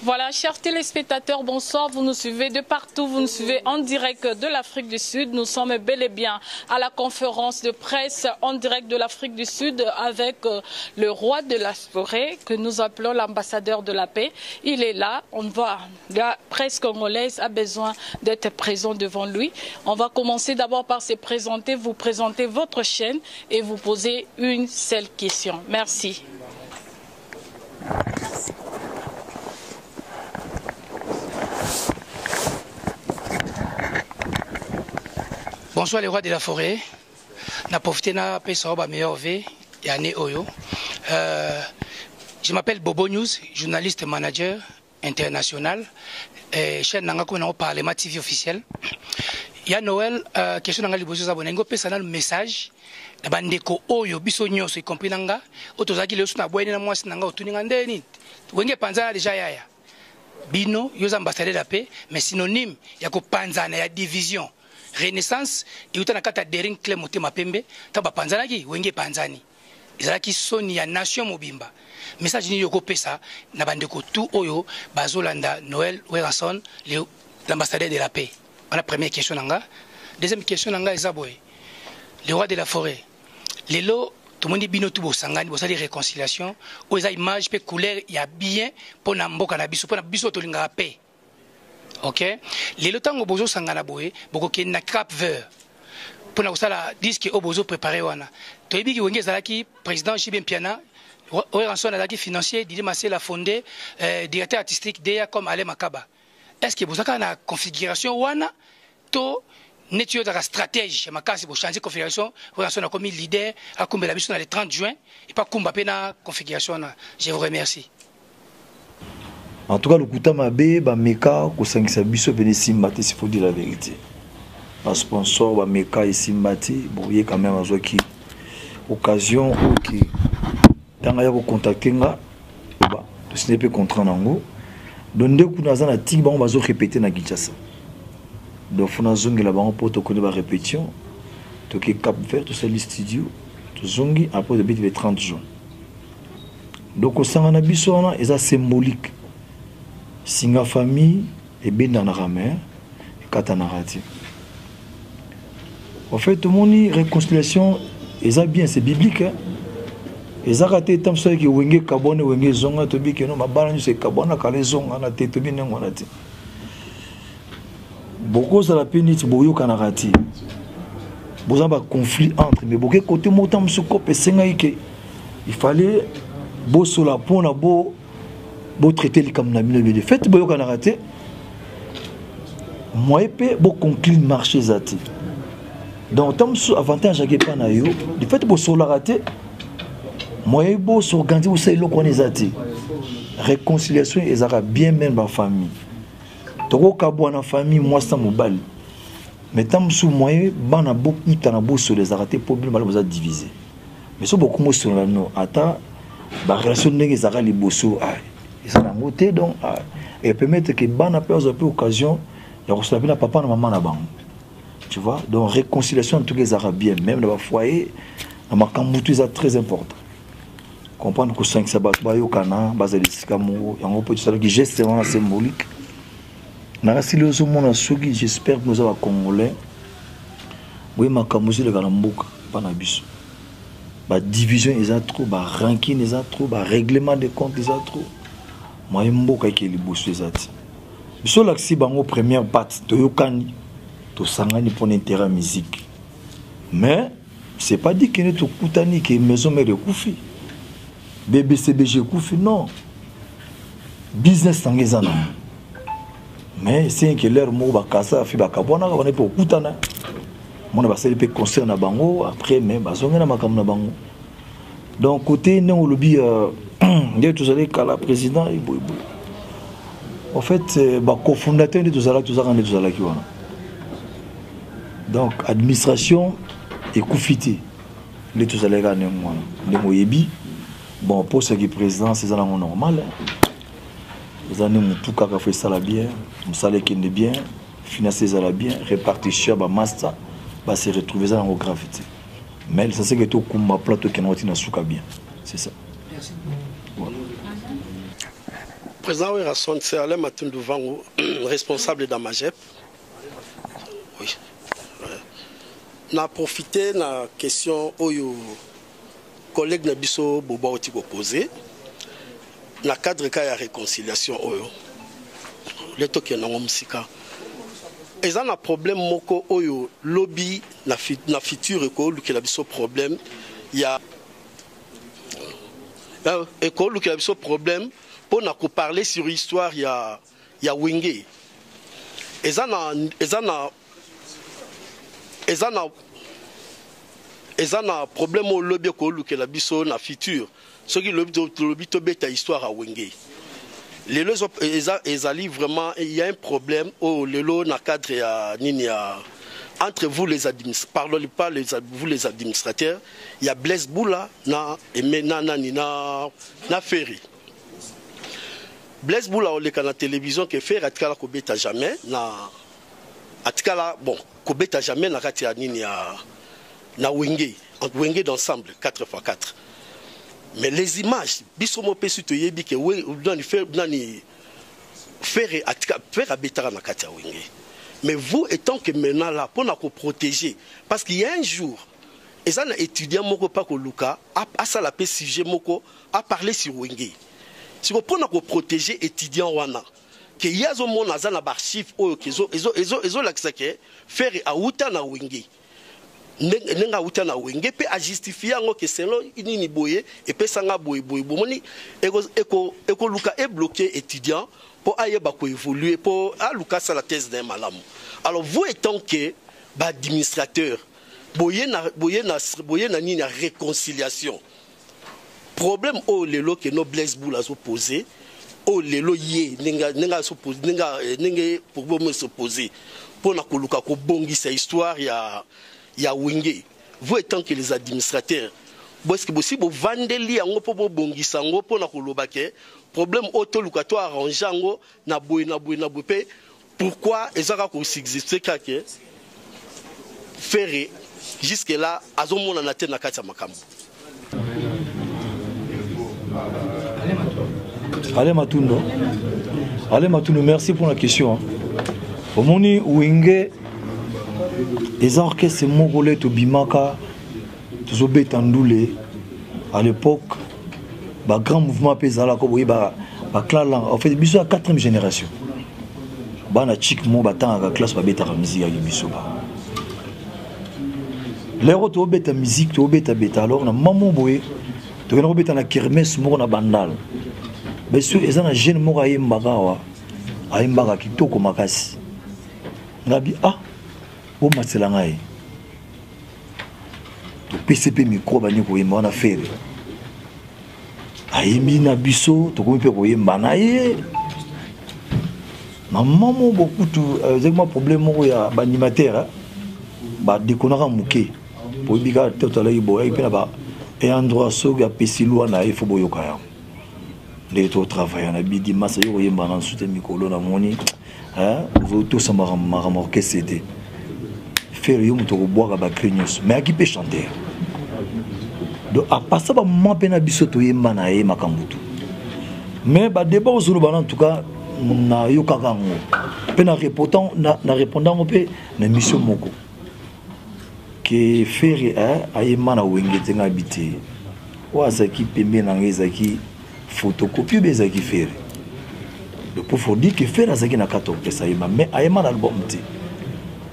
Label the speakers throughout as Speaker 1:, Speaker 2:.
Speaker 1: Voilà, chers téléspectateurs, bonsoir. Vous nous suivez de partout, vous nous suivez en direct de l'Afrique du Sud. Nous sommes bel et bien à la conférence de presse en direct de l'Afrique du Sud avec le roi de la forêt que nous appelons l'ambassadeur de la paix. Il est là, la presse congolaise a besoin d'être présent devant lui. On va commencer d'abord par se présenter, vous présenter votre chaîne et vous poser une seule question. Merci.
Speaker 2: Bonsoir les rois de la forêt. Na profité na pesa ba meilleur V et année Oyo. Je m'appelle Bobo News, journaliste manager international. Chaîne nanga ko na Parlement TV officiel. Ya Noël question nanga liboso za bonengo pesa na message na bandeko Oyo biso nyoso y compris nanga otozaki le suna boyene na mwasi nanga otuninga ndeni. Wenge panzana déjà yaya. Bino yo ambassadeur de la paix mais synonyme ya ko panzana ya division. Renaissance et utana kata dering clé motema pembe taba panzanaki wenge panzani ezalaki soni ya nation mobimba message ni yoko pesa na bandeko tout oyo bazolanda Noël Weranson l'ambassadeur de la paix. La première question nanga. Deuxième question nanga ezaboy le roi de la forêt lelo tout le monde bino tout bosangani bosali réconciliation ou eza image pe couleur ya bien pona mboka na biso to linga paix. Ok, les lotango bozo sangana boye boko ke na Cap Vert pour na usala disque au bozo préparé wana to yebi ki wenge zalaki président Jibem Piana Weranson azaki financier Didier Massé la fondé directeur artistique DEA comme Ale Makaba. Est-ce que bozaka na configuration wana to netio da stratégie makasi bo changer configuration Weranson a comme leader a kumbela biso na le 30 juin et pas kumba pe na configuration na. Je vous remercie.
Speaker 3: En tout cas, le Kouta Mabé, Meka, Kosangisa Biso, Bene Simbati, s'il faut dire la vérité. Un sponsor, Meka et Simbati, bon, il y a quand même une occasion, ok. Tant qu'il y a contacté, ce n'est pas contre Nango. Donc, dès que nous avons dit, on va répéter dans Kinshasa. Donc, on a zongi là-bas, on peut connaître la répétition. Donc, Cap Vert, tout ça, les studios, tout zongi, après le 30 juin. Donc, au Sangana Biso, c'est symbolique. Singa famille et bien dans la ramère et katanarati. En fait, tout le monde réconciliation, bien, c'est biblique. Ils ont raté tant que wenge kabone wenge zonga to bi que non ma balance c'est kabona kale zonga na te to bi ngona te. Beaucoup ça la pénite boyo kanarati. Vous avez un conflit entre mais beaucoup côté motam suko pe senga ike. Il fallait beau sur la pont na beau traiter les comme de fait boyo kana raté moi épée beau conclure marché zati donc tant sous avantage à pas na yo de fait beau sur la raté moi beau sur organiser vous savez le qu'on zati réconciliation et ça bien même ma famille toko kabo na famille moi ça mobile mais tant sous moi bana beaucoup tana beau sur les arrêtés problème mal vous a divisé mais c'est beaucoup moins sur la no ata ba relation n'enge zaka liboso donc et permettre que bana peut avoir occasion de recevoir papa et maman na bango tu vois donc réconciliation entre les arabiens même dans le foyer na makambutu c'est très important comprendre que 5 sabat bayo kana bazalisika mo yango peut ça que geste vraiment symbolique na siloso mona soki j'espère que nous avons congolais oui makambutu le kana mboka pana biso ba division ils trop ba ranking ils trop ba règlement de compte ils trop moi mboka qui li bosso ezati biso laxi bango première partie to yokani to sangani pour intérêt musique mais c'est pas dit que to kutani que maison mère kufi BBCBG kufi non business tangezana mais c'est que leur mot ba kasa fi ba kabona on est pour kutana mon ba sel pe concert na bango après mais bazonga na makam na bango donc côté non lobby il tous allés qu'à la président en fait cofondateur de tous allés donc administration et coufité les tous allés gagner moi les moyebi bon pour ce qui est président c'est ça normal Vous avez tout cas fait ça la bien, vous savez qu'il est bien, financer ça la bien, répartition, bah master, bah se retrouver ça dans la gravité. Mais ça c'est que tout comme ma plateau qui n'a pas bien, c'est ça.
Speaker 2: Merci.
Speaker 3: Voilà.
Speaker 4: Président Werrason, c'est Alain Matundu Vango, responsable d'Amagep. Oui. Na profité de la question au collègue Nabiso Boba Otiko posé. Dans le cadre de la réconciliation, les tokens n'ont pas et ça, un problème moko oyo lobby na future école qui a ce problème. Il y a école qui a ce problème pour nous parler sur l'histoire. Il y a Wenge. Et ça un problème au lobby qui a ce na future. Ce qui est le but de l'histoire à Wenge. Les lois vraiment, il y a un problème au lelo na cadre entre vous les administrateurs, parlons pas vous les administrateurs, il y a Blaise Boula na Ferry. Blaise Boula on le la télévision que Ferry atkala ko beta jamais na atkala bon ko beta jamais na kati ya nini na Wenge d'ensemble 4x4. Mais les images, bisomo pesu to yebi ke we nani faire abetara na kati ya Wenge. Mais vous étant que maintenant là pour nous protéger parce qu'il y a un jour et ça na étudiant moko pa ko luka a ça la sujet moko a parler sur Wenge. Si vous pour nous protéger étudiant wana que y a zo mona za na archive o kezo ezo la kisake faire a uta na Wenge. Nenga uta na Wenge pe a justifier ngo que selon nini boye et pe sanga boye bomoni eko luka est bloqué étudiant pour ayeba ko évoluer pour a luka ça la thèse d'un malamu. Alors vous étant que ba administrateur boye na nini na réconciliation problème au lelo que no Blaise Boula opposé au lelo yé nenga s'opposer nenga pour s'opposer pour na ko luka ko bongisa histoire ya Wenge. Vous étant que les administrateurs, est-ce que possible vandeli yango po bongisa ngo po na koloba ke problème auto lukato arranger ngo na boy pe pourquoi ezaka ko exister que faire jusque là azomona na tena kati ya makambo.
Speaker 3: Allez Matundo, merci pour la question. Au moni Wenge les orchestres mongolais to bimaka to betandoule à l'époque ba grand mouvement pezala ko boyi ba clan en fait biso à 4e génération bana chic mo batanga classe ba beta musique ya biso ba lero to beta musique to beta alors na maman boye to kana beta na kermesse mo na bandal biso ezana jeune mo ga yembaga ayembaga kitoko makasi ngabi o matselanga ye to PCP micro bani ko yemba na Ferry ayembi na biso to ko pe ko yemba na ye na maman beaucoup tout exactement problème mo ya ba animateur ba déconara muke pour bika totala yibo et puis là ba et endroit so ya pesilwa na ifo boyoka ya les to travailler na bidi masa yo yemba na soute mikolo na moni vous tous ça m'a orchestre c'était faire yo muto ko boire ba crignos mais qui peut chanter donc à passer ba moment pena bisoto yemba na ye makambutu mais ba débat ozulu bana en tout cas na yo kakango pena répondant na répondant pe na mission moko que faire ayemba na Wenge tenga habité wa zaki pembe na ngezaki photocopie bezaki faire le pour dire que faire azaki na kato pesa yema mais ayemba na album ti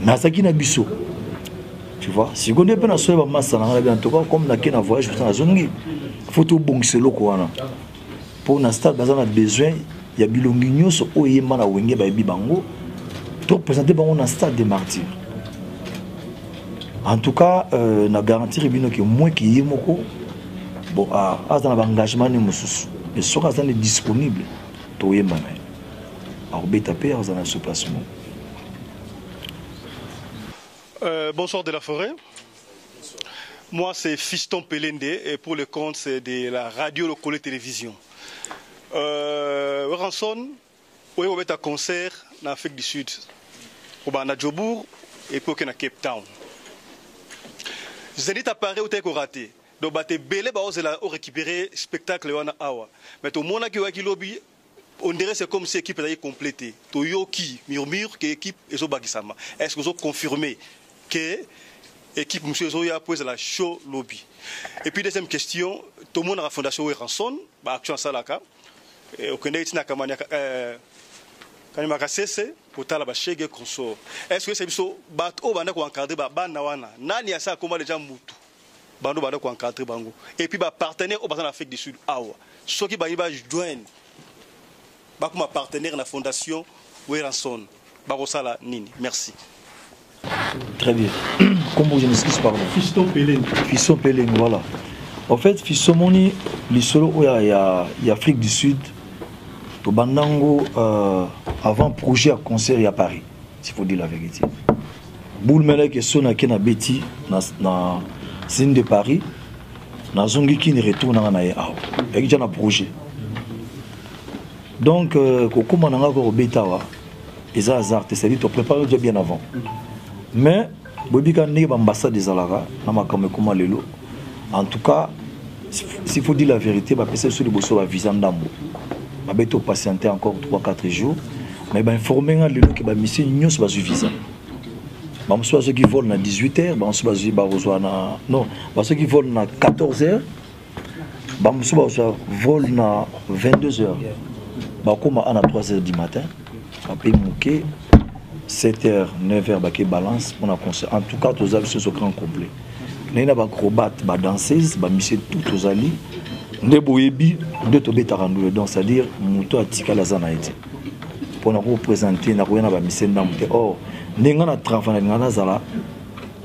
Speaker 3: na zaki na biso. Tu vois, si on est bien à soi, en tout cas, comme dans un voyage, il faut tout bon c'est wana. Pour un stade, on a besoin, il y a bilonguigno sur Oyema na Wenge ba bibango. Pour présenter un stade des martyrs. En tout cas, na garantir bino que moins qui yemoko bon à dans l'engagement ne mususu. Et sera disponible to yema. Alors beta père dans ce placement.
Speaker 5: Bonsoir de la forêt. Moi c'est Fiston Pelende et pour le compte c'est de la radio locale télévision. Ranson, Oui, on va un concert en Afrique du Sud. On va à Jobourg et puis on à Cape Town. Zénith apparaît au temps raté. Donc, on va récupérer le spectacle. Mais tout le monde qui a lobby, on dirait que c'est comme si l'équipe est complétée. Tout le monde qui murmure que l'équipe est au Bakisama. Est-ce que vous avez confirmé que l'équipe M. Zoya pose la show lobby? Et puis, deuxième question, tout le monde a la fondation Ranson, action Salaka. Au Kenya, il y a quand il m'a cessé pour la chèque consort. Est-ce que c'est so bateau banda ko encadrer ba bana wana nani ya ça comment les gens mutu bando banda ko encadrer bango et puis ba partenaire au bassin Afrique du Sud awa ceux qui ba joindre ba comme partenaire dans la fondation Weranson ba ko sala nini. Merci.
Speaker 3: Très bien. Comment je m'excuse pardon. Fiston Peleng voilà. En fait Fiston moni li solo il y a Afrique du Sud. Bandango avant projet à concert à Paris, s'il faut dire la vérité. Boulmele que son a kena beti na scène de Paris, na zongi qui ne retourne na ya et déjà na projet. Donc comment on a encore betawa, les hasard, c'est-à-dire tu prépares déjà bien avant. Mais bobi kan ne ambassade des Alara, na makame comment lelo. En tout cas, s'il faut dire la vérité, ba pesa sur le bosso va visa ndambo. Je vais patienter encore 3-4 jours. Mais je vais informer les gens que je vais visa. Ceux qui volent à 18h, ceux qui volent à 14h, ceux qui volent à 22h. Comme à 3h du matin, je vais 7h, 9h, balance pour la concert. En tout cas, tous les ce grand complet. Il y a des acrobates, des danseuses, des missions toutes aux alliés. Donc c'est-à-dire muto atika la zana été pour nous représenter na koyana ba misenda muté or ninga na travail na zala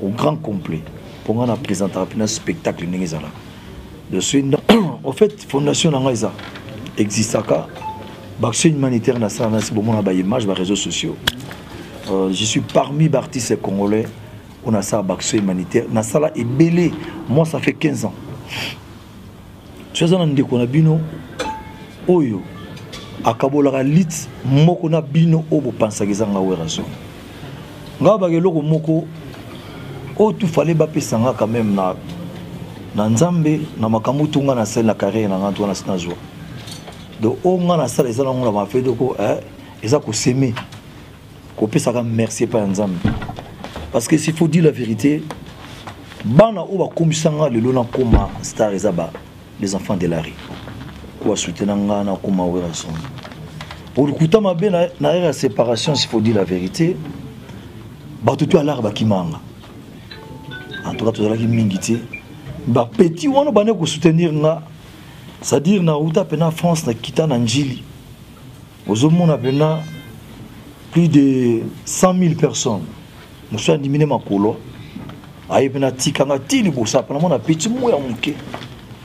Speaker 3: au grand complet pour nga na présenter un spectacle ninga zala je suis en fait fondation na ngaisa existaka action humanitaire na ça na si bon na ba image ba réseaux sociaux je suis parmi les artistes congolais on a ça action humanitaire na sala et belé moi ça fait 15 ans. Tu as un décon bino oyo akabola lit moko na bino obo pensa gezanga weraso nga bageloko moko o tu fallait ba pesanga quand même na nzambe na makamutu nga na sel na carrière na nganto na sinazwa do o nga na sala ezala ngona ba fait doko eza ko semer ko pesa ka merci pa nzambe parce que s'il faut dire la vérité bana o ba komisanga lelo na koma star ezaba les enfants de la rue. Quoi soutenir na kuma werason. Pour le coup ma bien na la séparation s'il faut dire la vérité. Ba tout à l'arba kimanga. En tout cas tout à la mingité. Ba petit wana bane ko soutenir nga. C'est-à-dire na uta pena France na kita na njili. Ozomona pena plus de 100 000 personnes. Monsieur diminué makolo. Aye pena tikanga tili bosa pena mona petit moya muke.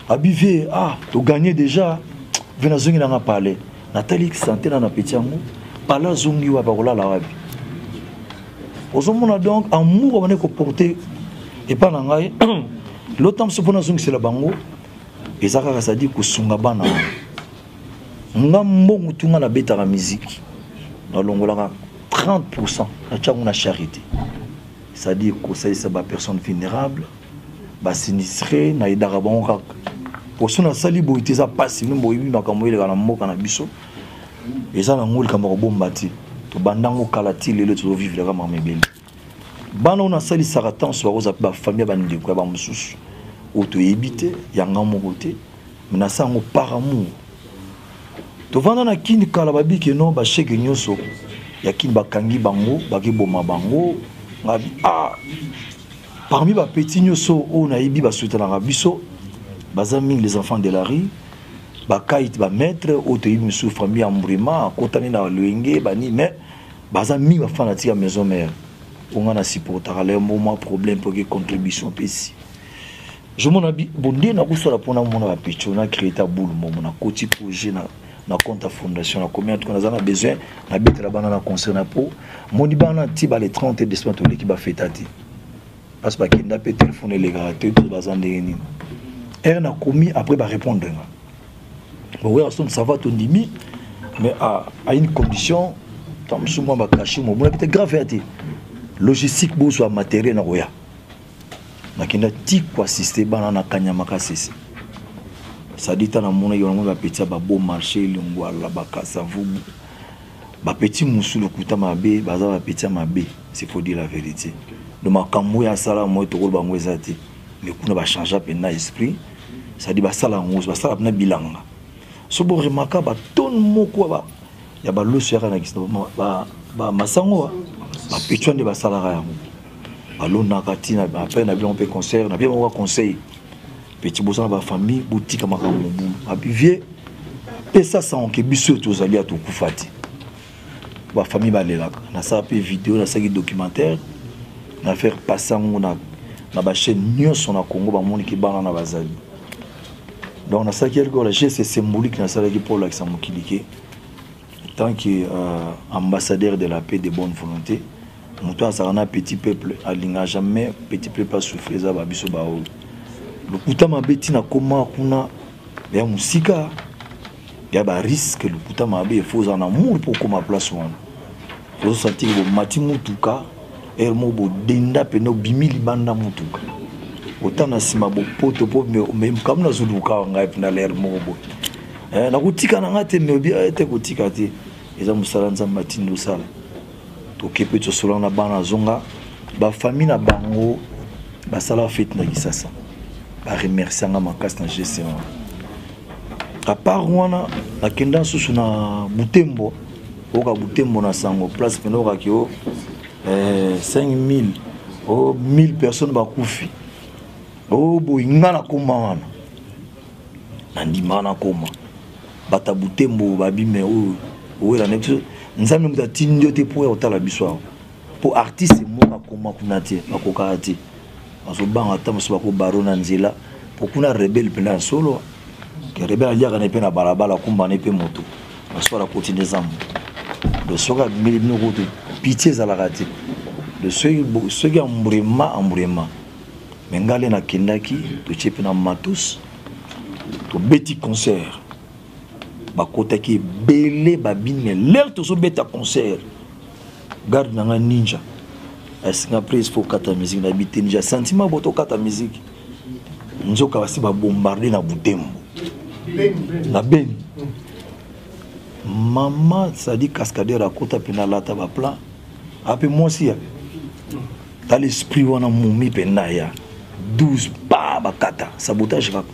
Speaker 3: Abivé, tu gagné déjà. Venez zongi na parler. Nathalie santé na petit amour. Parla zongi wa barola la rabi. Ozomona donc amour on est porter et pas nangai. L'autre se pona zongi c'est la bango. Et ça ça dit que sunga bana. Ngambo mutunga na beta la musique. Na longola 30% na tchangu na charité. Ça dit que ça c'est ba personne vulnérable, ba sinistré na idara bango. Pour ça, sali boité ça passe nous boibi makambo ile kana mboka na biso eza na ngoli kama bombati to bandango kalati lelo to vivre kama mebeli bana on a sali saratan so baroza ba famille bande ko ba mususu auto ebité yanga mo côté na sango par amour to vanda na kini kala babiki no ba cheke nyoso ya kini bakangi bango bakiboma bango ngabi parmi ba petit nyoso on a ibi ba soutenir biso bazami les enfants de la rue bakait ba maître otoyi musu famille ambrima kotani na luenge bani mais bazami ba fanatique à maison mère on a supporter le moment problème pour que contribution pesi je mon abi bondé na ko sola pona mona ba picho na créer ta boule mo na koti projet na compte fondation na combien on a besoin na bête la banana concert na po moni bana ti ba les 30 décembre qui ba fêtati parce que kinda peut téléphoner les gars tout bazande ni elle a commis après va répondre bon ouais ça va ton dimi mais à une condition, tant que moi ma caché mon bon peut grave fait logistique beau soit matériel na roya. Na kenda ti ko assister bana na kanyama kasisi. Ça dit na mona yo na petit ba beau marché lingwala ba kasa vubu. Ba petit musulu kuta mabe baza ba petit mabe, c'est faut dire la vérité. De makambo ya sala mo to ko ba ngwezati. Mais kuna ba changer pena esprit. Ça dit ba sala ngos ba sala na bilanga. So bo remaka ba ton moko ba ya ba loso ya na kisno ba masango ba petchande ba sala ya mo. Alona katina ba peine na bien on peut concert na bien on va conseil. Petit bosan ba famille boutique makambo ba bivier pesa sans que biso to zali to kufati. Ba famille ba lelaka na sa pe vidéo na sa documentaire na faire passer na ba chaîne nyonso na Congo ba moni ki bana na bazali. Donc, on a ça qui est le geste symbolique dans ça pour l'Axamo Kilike. Tant qu'ambassadeur de la paix et de bonne volonté, nous avons un petit peuple à l'ingénieur jamais petit peuple à souffrir ça va biso baoul. Le kutama beti na koma kuna ya musika ya ba risque le kutama be faut en amour pour comme place one. Faut sentir le mati mutuka ermo bo denda pe no bimili banda mutuka. Autant na sima bo poto po même comme na zuluka ngai na l'air mobo na kutika na ngate me bien te kutika te eza musala nzamba tindo sala to kepe to solo na bana zonga ba famille na bango ba sala fête na kisasa ba remercier nga makasi na gestion à part wana na kenda susu na Butembo oka Butembo na sango place penoka kio 5000 ou 1000 personnes ba kufi. Oh boy ngana koma wana nandima na koma bata Butembo babime o la neto nzambe mutati ndote pour otala biswa pour artiste moka koma kunati bakokati aso banga tamuso bako barona nzela pour kuna rebelle pena solo que rebelle aliaka ne pena balabala kumba ne pe moto aso la continuer zambo de soka milibino ko pitié za la rate de ceux qui ambrema Mengale na kendaki to chepe na matus to beti concert bakota ki belé babine l'air to so beta concert garde na ninja asinga prise faut kata musique na bité ninja sentiment boto kata musique nzoka basi ba bombarder na Butembo na Beni maman ça dit cascadeur à kota pena lata ba plan ape moi aussi dans l'esprit wana mumi pena ya 12 bakata sabotage kaka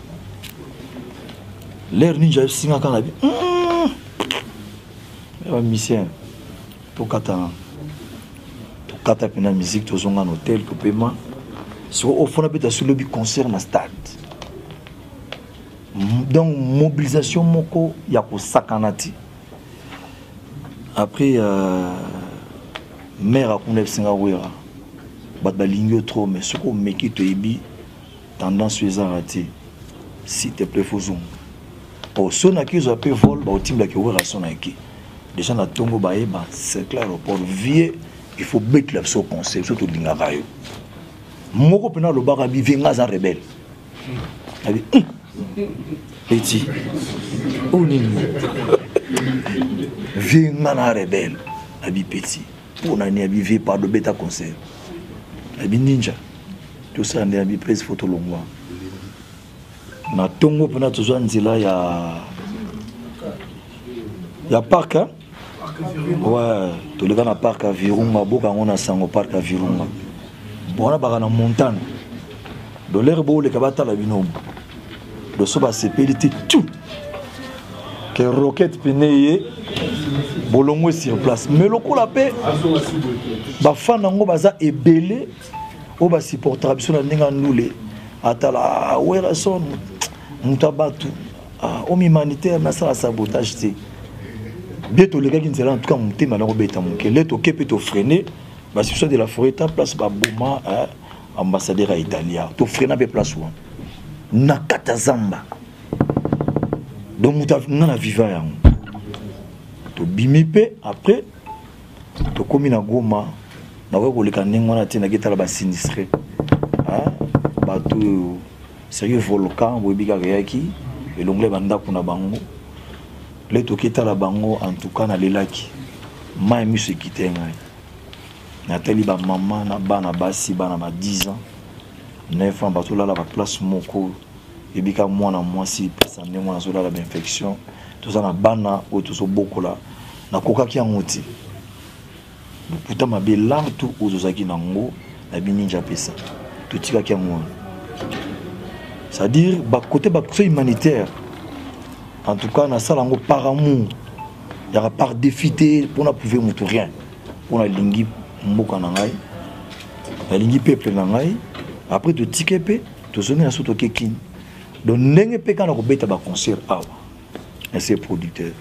Speaker 3: l'air ninja singa kana bi ba mission to kata pena musique to zonga no hôtel ko paiement so au fond beta sur le concert na stade donc mobilisation moko ya ko sakanati après mère akuna singa wera bat balingio trop mais ce qu'on meki to ebi tendance les raté s'il te plaît faut zoom oh son aki zo pe vol ba otimba ki wera son aki déjà na tongo ba eba c'est clair pour vie il faut mettre la so concept surtout linga rayo moko pena lo baka bi venga za rebelle abi petit on ni venga na rebelle abi petit pour na ni abi pas de bêta concert abi ninja tout ça ndé abi prise photo longwa na tongo pena tozwa nzela ya parc hein? Ouais to le na parc à Virunga boka ngona sango parc à Virunga bona baka na montagne de l'air beau le kabata la binom de so ba sepelité tout que roquette peneye bolongo sur place mais lokola pe ba fan ngo baza ebele o ba supporter biso na ndinga ndule atala wera son mutabatu homme humanitaire na sala sabotage te bientôt les gars qui ne en tout cas monter malheureusement beta mon kelet to kepe to freiner ba situation de la forêt ta place ba boma ambassadeur à Italia to freiner be place wa na katazamba donc muta na viva yango to bimipe après to komi na Goma na ko le kanengo na tina ketala ba sinistré ba to sérieux volcan bo bika yaki et l'onglet banda kuna bango Les toketa la bango en tout cas na lelaki. Ma emi se quitter ngai. Nathalie ba maman na bana basi bana ma 10 ans. 9 ans bato la ba place moko. Ebika mwana mwasi pesa ndenge mwana zola la infection. Tout ça na bana o tout so bokola na koka ki ngoti. Puta mabe lartu ozozaki nango na bininja pesa. Tout tika ki ngona. C'est-à-dire ba côté ba humanitaire. En tout cas, na salango par amour. Il y a par défité pour na pouvoir mutu rien. Pour na lingi mboka na ngai. Na lingi peuple na ngai. Après de tikepe, to sonner na soto kekin. Donc ndenge pe kana ko beta ba concert awa. Et c'est producteur.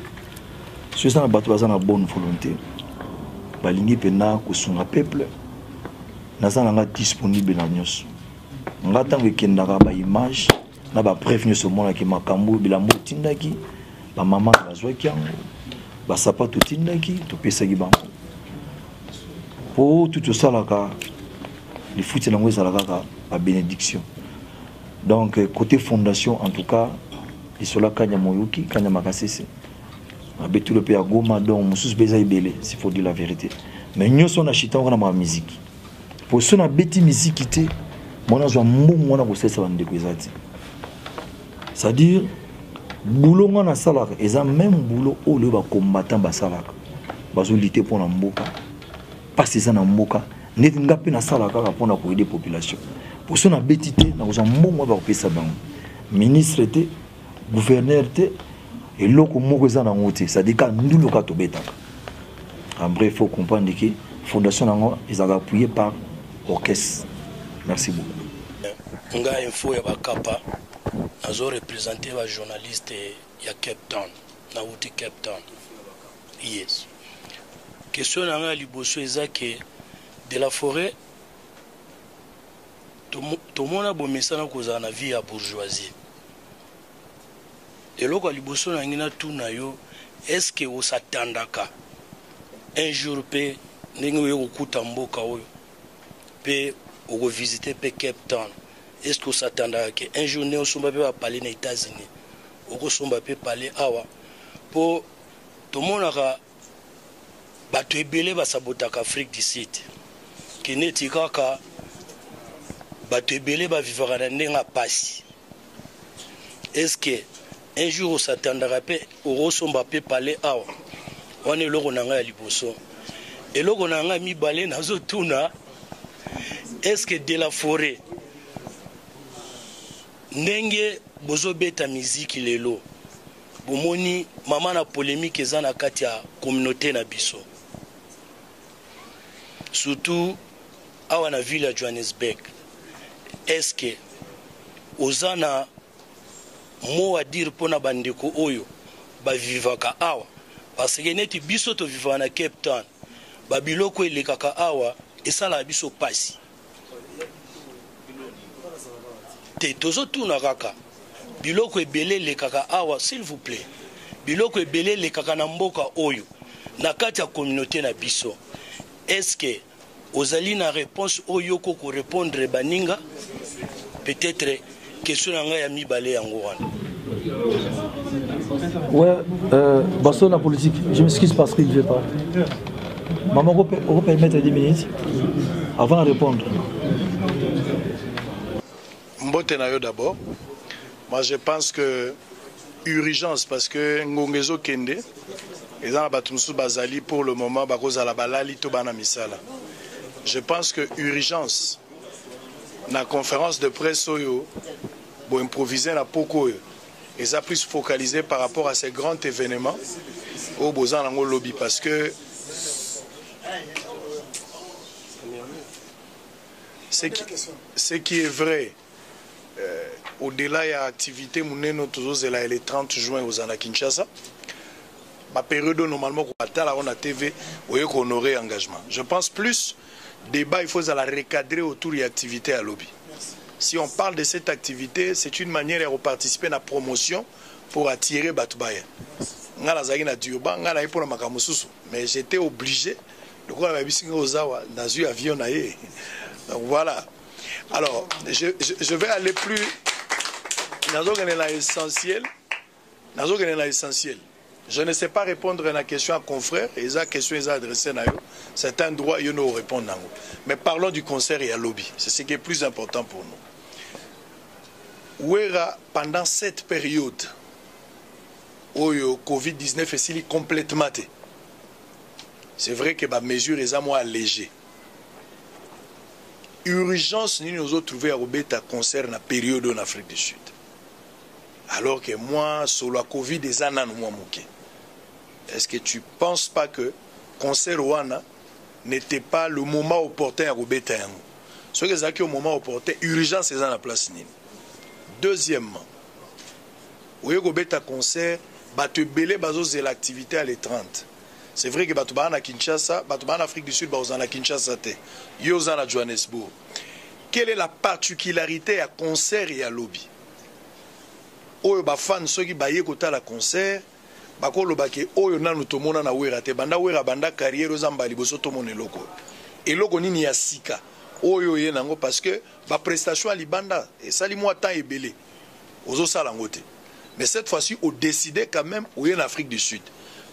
Speaker 3: Ce ça na bato bazana bonne volonté. Ba lingi pe na ko sunga peuple. Na salango disponible na nyos. Ngata ngekendaka ba image. Na ba bref nyos mona ki makambo bilambo tindaki. Ba maman bazwaki yango. Ba sapato tindaki to pesaki bango. Pour tout ça là ka les foot na ngwe sala ka ba bénédiction. Donc côté fondation en tout cas isola kanya moyoki kanya makasese. Abetu le pe ya Goma donc mususu beza ibele s'il faut dire la vérité. Mais nyoso na chita ngana ma musique. Pour ça na beti musique té mona zo mbongo mona ko sesa bandeko ezati. C'est-à-dire boulot ngana salaka eza même boulot au le ba combattant ba salaka. Bazo lutter pour na mboka. Parce que ça na mboka net ngapi na salaka pour na ko aider population. Pour ça na betité na zo mbongo ba ko pesa bango. Ministre té, gouverneur té et loko moko za na ngoti, c'est-à-dire ka ndulo ka to betaka. En bref, il faut comprendre que fondation nango ils ont appuyé par orchestre. Merci beaucoup.
Speaker 2: Nga info ya bakapa azo représenter ba journaliste ya Cape Town na wuti Cape Town. Yes. Question nanga liboso ezake de la forêt to mona bomesana kozana na vie ya bourgeoisie. Eloko liboso na ngina tuna yo est-ce que osatandaka un jour pe ndenge yo kokuta mboka oyo pe oko visiter pe Cape Town? Est-ce que osatandaka ke un jour ne osomba pe ba parler na États-Unis oko somba pe parler awa po to monaka bato ebele basabotaka Afrique du Sud ke neti kaka bato ebele ba vivaka na ndenga pasi? Est-ce que un jour osatandaka pe okosomba pe parler awa? Wana eloko na ngai ya liboso. Eloko na ngai mibale nazotuna, est-ce que de la forêt ndenge bozobeta miziki lelo bomoni mama na polémique eza na kati ya communauté na biso, surtout awa na ville ya Johannesburg? Est-ce que ozana mot à dire pour na bandeko oyo ba vivaka awa? Parce que neti biso to vivana na Cape Town ba biloko elekaka awa esala biso pasi te tozo tuna kaka biloko ebele elekaka awa, s'il vous plaît. Biloko ebele elekaka na mboka oyo na kati ya communauté na biso. Est-ce que ozali na réponse oyo ko répondre baninga? Peut-être question na ngai ya mibale yango wana.
Speaker 3: Ouais, Basso la politique, je m'excuse parce qu'il ne veut pas. Maman, on peut permettre 10 minutes avant de répondre.
Speaker 6: Mbotenayo d'abord. Moi je pense que urgence parce que Ngongezo Kende et dans la Batumsu Bazali pour le moment Bakoza la Balali to bana misala. Je pense que urgence na conférence de presse oyo bo improviser na poko oyo. Et ça plus focalisé par rapport à ces grands événements au Bozan Lango Lobby parce que ce qui est vrai au-delà de l'activité Mouneno Tozozela le 30 juin aux Anna Kinshasa, ma période normalement on a TV où il faut honorer engagement. Je pense plus débat il faut la recadrer autour de l'activité à lobby. Si on parle de cette activité, c'est une manière de participer à la promotion pour attirer Batoubaye. Mais j'étais obligé de voir dans un avion. Donc voilà. Alors, je vais aller plus dans l'essentiel. Je ne sais pas répondre à la question à confrère, et la question est adressée à eux. C'est un droit, ils nous répondent. Mais parlons du concert et à lobby. C'est ce qui est plus important pour nous. Pendant cette période, où le Covid-19 est complètement, c'est vrai que les mesures sont allégées. Urgence, nous nous trouvé à Robeta concert dans la période en Afrique du Sud. Alors que moi, sur la Covid, des années, est-ce que tu ne penses pas que le concert Wana n'était pas le moment opportun à Robeta? Ce qui est au moment opportun, urgence est dans la place. Deuxièmement, où Robeta concert, tu belé de l'activité à l'30. C'est vrai que tu vas à Kinshasa, tu vas en Afrique du Sud, tu vas à Kinshasa, tu vas à Johannesburg. Quelle est la particularité à concert et à lobby? Oyo ba fan soki ba yekota la concert bakolo bake oyo nanu tomona na wera te banda wera banda carrière ozamba liboso tomona eloko nini ya sika oyo ye nango parce que ba prestation à libanda et sali moi temps ebelé ozo sala ngote mais cette fois-ci on décidé quand même oyo en Afrique du Sud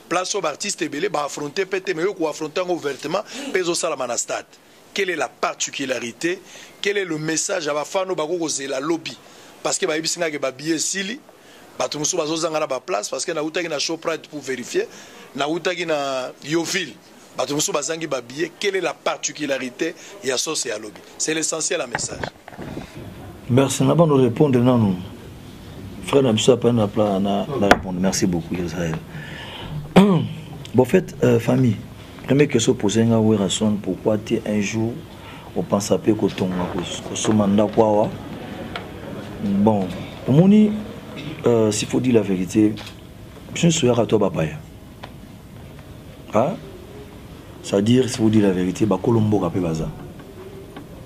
Speaker 6: place aux artistes ebelé ba affronter pété mais ko affronter ouvertement peso sala manastad. Quelle est la particularité, quel est le message à ba fano bako la lobby? Parce que les gens qui ont billet sili, ils ont place parce que na utaki na Shoprite pour vérifier, na utaki na Yoville, ils ont billet. Quelle est la particularité et à ça c'est à lobby? C'est l'essentiel à message.
Speaker 3: Merci, on va nous répondre non. Frère Nabissa pas na répondre. Merci beaucoup Israël. Bon fait famille, première question posée à Werason, pourquoi tu un jour on pense à peu que ton mandat quoi? Bon, pour moi, s'il faut dire la vérité, je suis à toi, papa. C'est-à-dire, s'il faut dire la vérité, bah Colombo a fait bazar.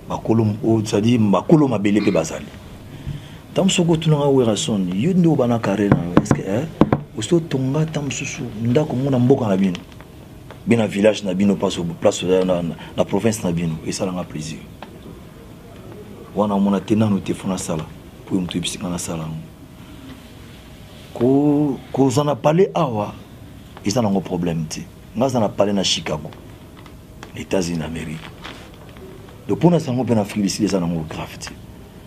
Speaker 3: Bah Colombo, c'est-à-dire, bah Colombo a belé pe bazar. Tant que tu n'as pas eu raison, il y a une carrière. Est-ce que, aussi tonga tant que tu n'as pas eu mboka na bino, bien village na bino, pas sur place na province na bino, et ça l'a plaisir. Wana mona tena no te fona sala. Pour na sala ko zana parler awa ils ont un problème ti nga zana parler na Chicago États-Unis d'Amérique donc pour na sango pe na Afrique ici les ont grave ti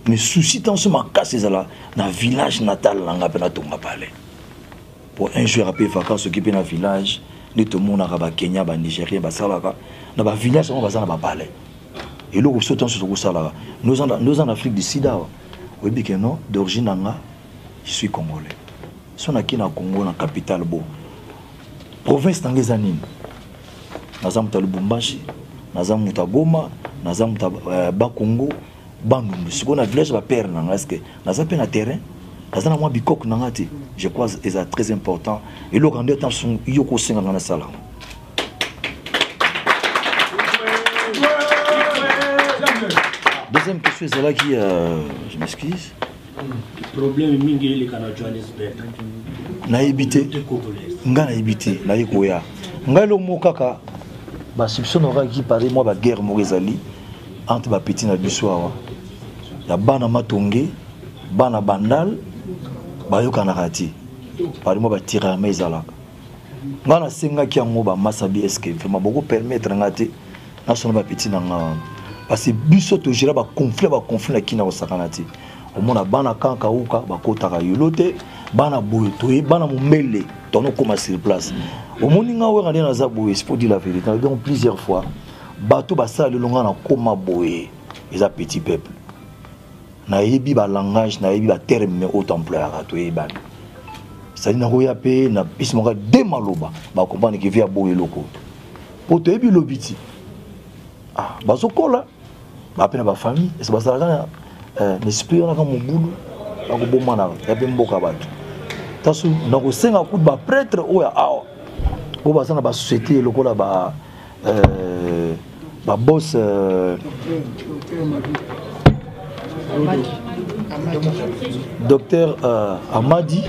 Speaker 3: mais souci tant ce ma casse là na village natal nga pe na tonga parler pour un jour après vacances occuper na village ni tout monde na ba Kenya ba Nigeria ba salaka na ba village on va zana ba parler et le groupe sautant sur ça là nous en Afrique du Sud. Oui, bien non, d'origine je suis congolais. Si on a qui na Congo, na capitale bo. Province d'Angezanine. Nazam ta Lubumbashi, nazam ta Goma, nazam ta Bakongo, Bandundu. Si on a village va perdre na est-ce que nazam pe na terrain, nazam moi bikok na ngati. Je crois que c'est très important et le grandeur temps son yoko singa na sala. Deuxième question, c'est là qui, je m'excuse.
Speaker 7: Le problème est que les Canadiens
Speaker 3: na évité, nga na évité, na ikoya. Nga lo mokaka, ba soupçon aura qui parler moi ba guerre morizali entre ba petit na bisoa. Ya bana matongé, bana bandal, ba yoka na rati. Parler moi ba tirer mais zala. Nga na senga ki yango ba masabi eske vraiment beaucoup permettre ngati na sona ba petit na nga. Parce que biso to gera ba conflit na kina osakanati au mona bana kanka uka ba kotaka yolote bana boye to bana mumele tono koma sur place au moninga we ngana za boye pour dire la vérité donc plusieurs fois bato ba sala le longa na koma boye les petits peuple na yebi ba langage na yebi ba terme au temple à to yeban ça na roya pe na bismoka de maloba ba comprendre que via boye loko pour to yebi lobiti ah bazokola ba pena ba famille et ça ça l'esprit on a comme boulot ba ko bomana ya pe mboka bato tasu na ko senga ku ba prêtre oya awa ko ba sana ba société lokola ba boss docteur Amadi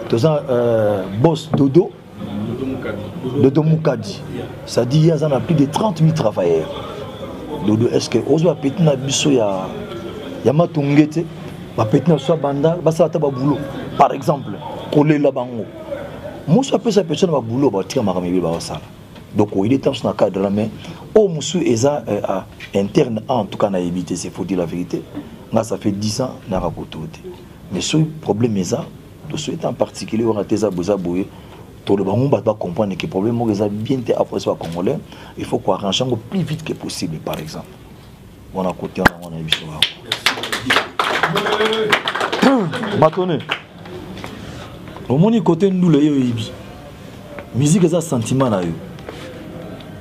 Speaker 3: toza boss Dodo Mukadi, ça dit qu'il y a plus de 30 000 travailleurs. Dodo, est-ce que Ozo petit na biso ya matongete, ba petit na so banda, ba sa ta ba boulot. Par exemple, coller la bango. Moi, je peux s'appeler un boulot, donc il est temps dans le cadre, mais au Moussou est interne en tout cas na évité, c'est faut dire la vérité. Là, ça fait 10 ans na raconté. Mais ce problème est ça, de ce en particulier on a des aboués. Tout le monde va comprendre que le problème est bien été apprécié par Congolais. Il faut qu'on arrange le plus vite que possible, par exemple. On a côté, on a vu ça. Maintenant, au moins côté nous le yébi. Musique est un sentiment là.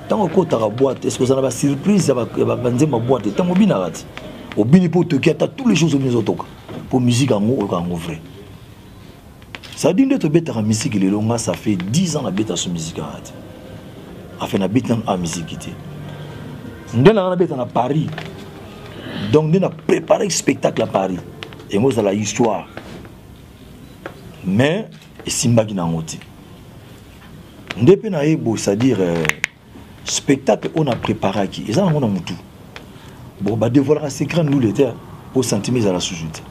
Speaker 3: Tant que tu as la boîte, est-ce que vous avez une surprise? Ça va vendre ma boîte. Tant que vous avez au bini pour te quitter toutes les choses au milieu de pour musique en vrai. Ça dit que tu as la musique, ça fait 10 ans que tu as la musique. Afin de la musique. Nous avons à Paris. Donc nous avons préparé un spectacle à Paris. Et moi, c'est l'histoire. Mais, c'est un peu de c'est-à-dire, spectacle on a préparé qui et ça on a tout. Bon, bah dévoiler un secret nous l'été pour sentir à la sous-juté.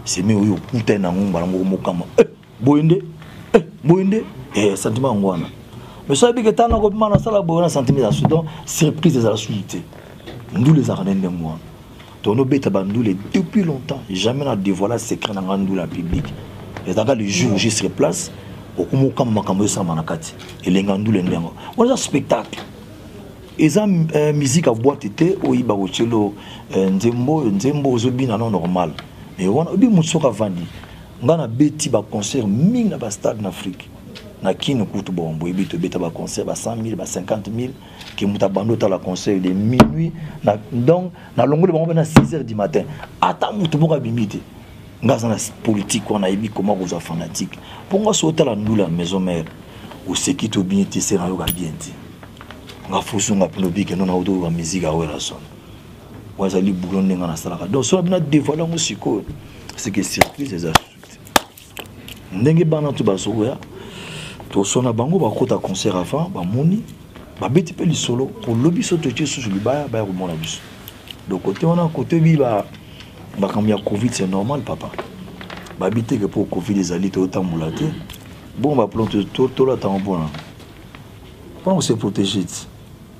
Speaker 3: C'est mieux au couteau na ngomba na mokama. Boende et sentiment ngwana. Mais ça veut dire que tant na ko mana sala boona sentiment à Soudan, surprise à la sous-juté. Nous les arènes de moi. Donc nos bêtes bandoule depuis longtemps, jamais n'a dévoilé un secret na ngandou la public. Et dans le jour où je serai place au kumokama makambo sa manakati et les ngandou ndengo. On a un spectacle. Et ça, musique à boîte était au Ibarochelo, Nzembo, Zobina non normal. Mais on a eu mon soeur à Vandi. On a bêti ba concert, mille na stade en Afrique. Na qui nous coûte bon, boy, bêta ba concert, 100 000, 50 000, qui m'a bandé à la concert de minuit. Donc, na longue de bon, à 6 h du matin. Attends, tout bon à bimiter. Dans la politique, on a eu comment vous êtes fanatique. Pour moi, sauter la nous la maison mère, ou ce qui te bien, tu sais, on a bien dit. nga fusu nga plobi que non auto wa musique a wela son waza li boulon nga na sala donc so bina dévoiler mo siko c'est que surprise les astuces ndenge bana to baso ya to sona bango ba kota concert avant ba moni ba beti pe li solo pour lobby so to tieso sur libaya ba ko mona biso donc côté on a côté bi ba comme il y a Covid c'est normal papa ba bité que pour Covid les ali to tambulate bon ba plante to la tambo on se protéger.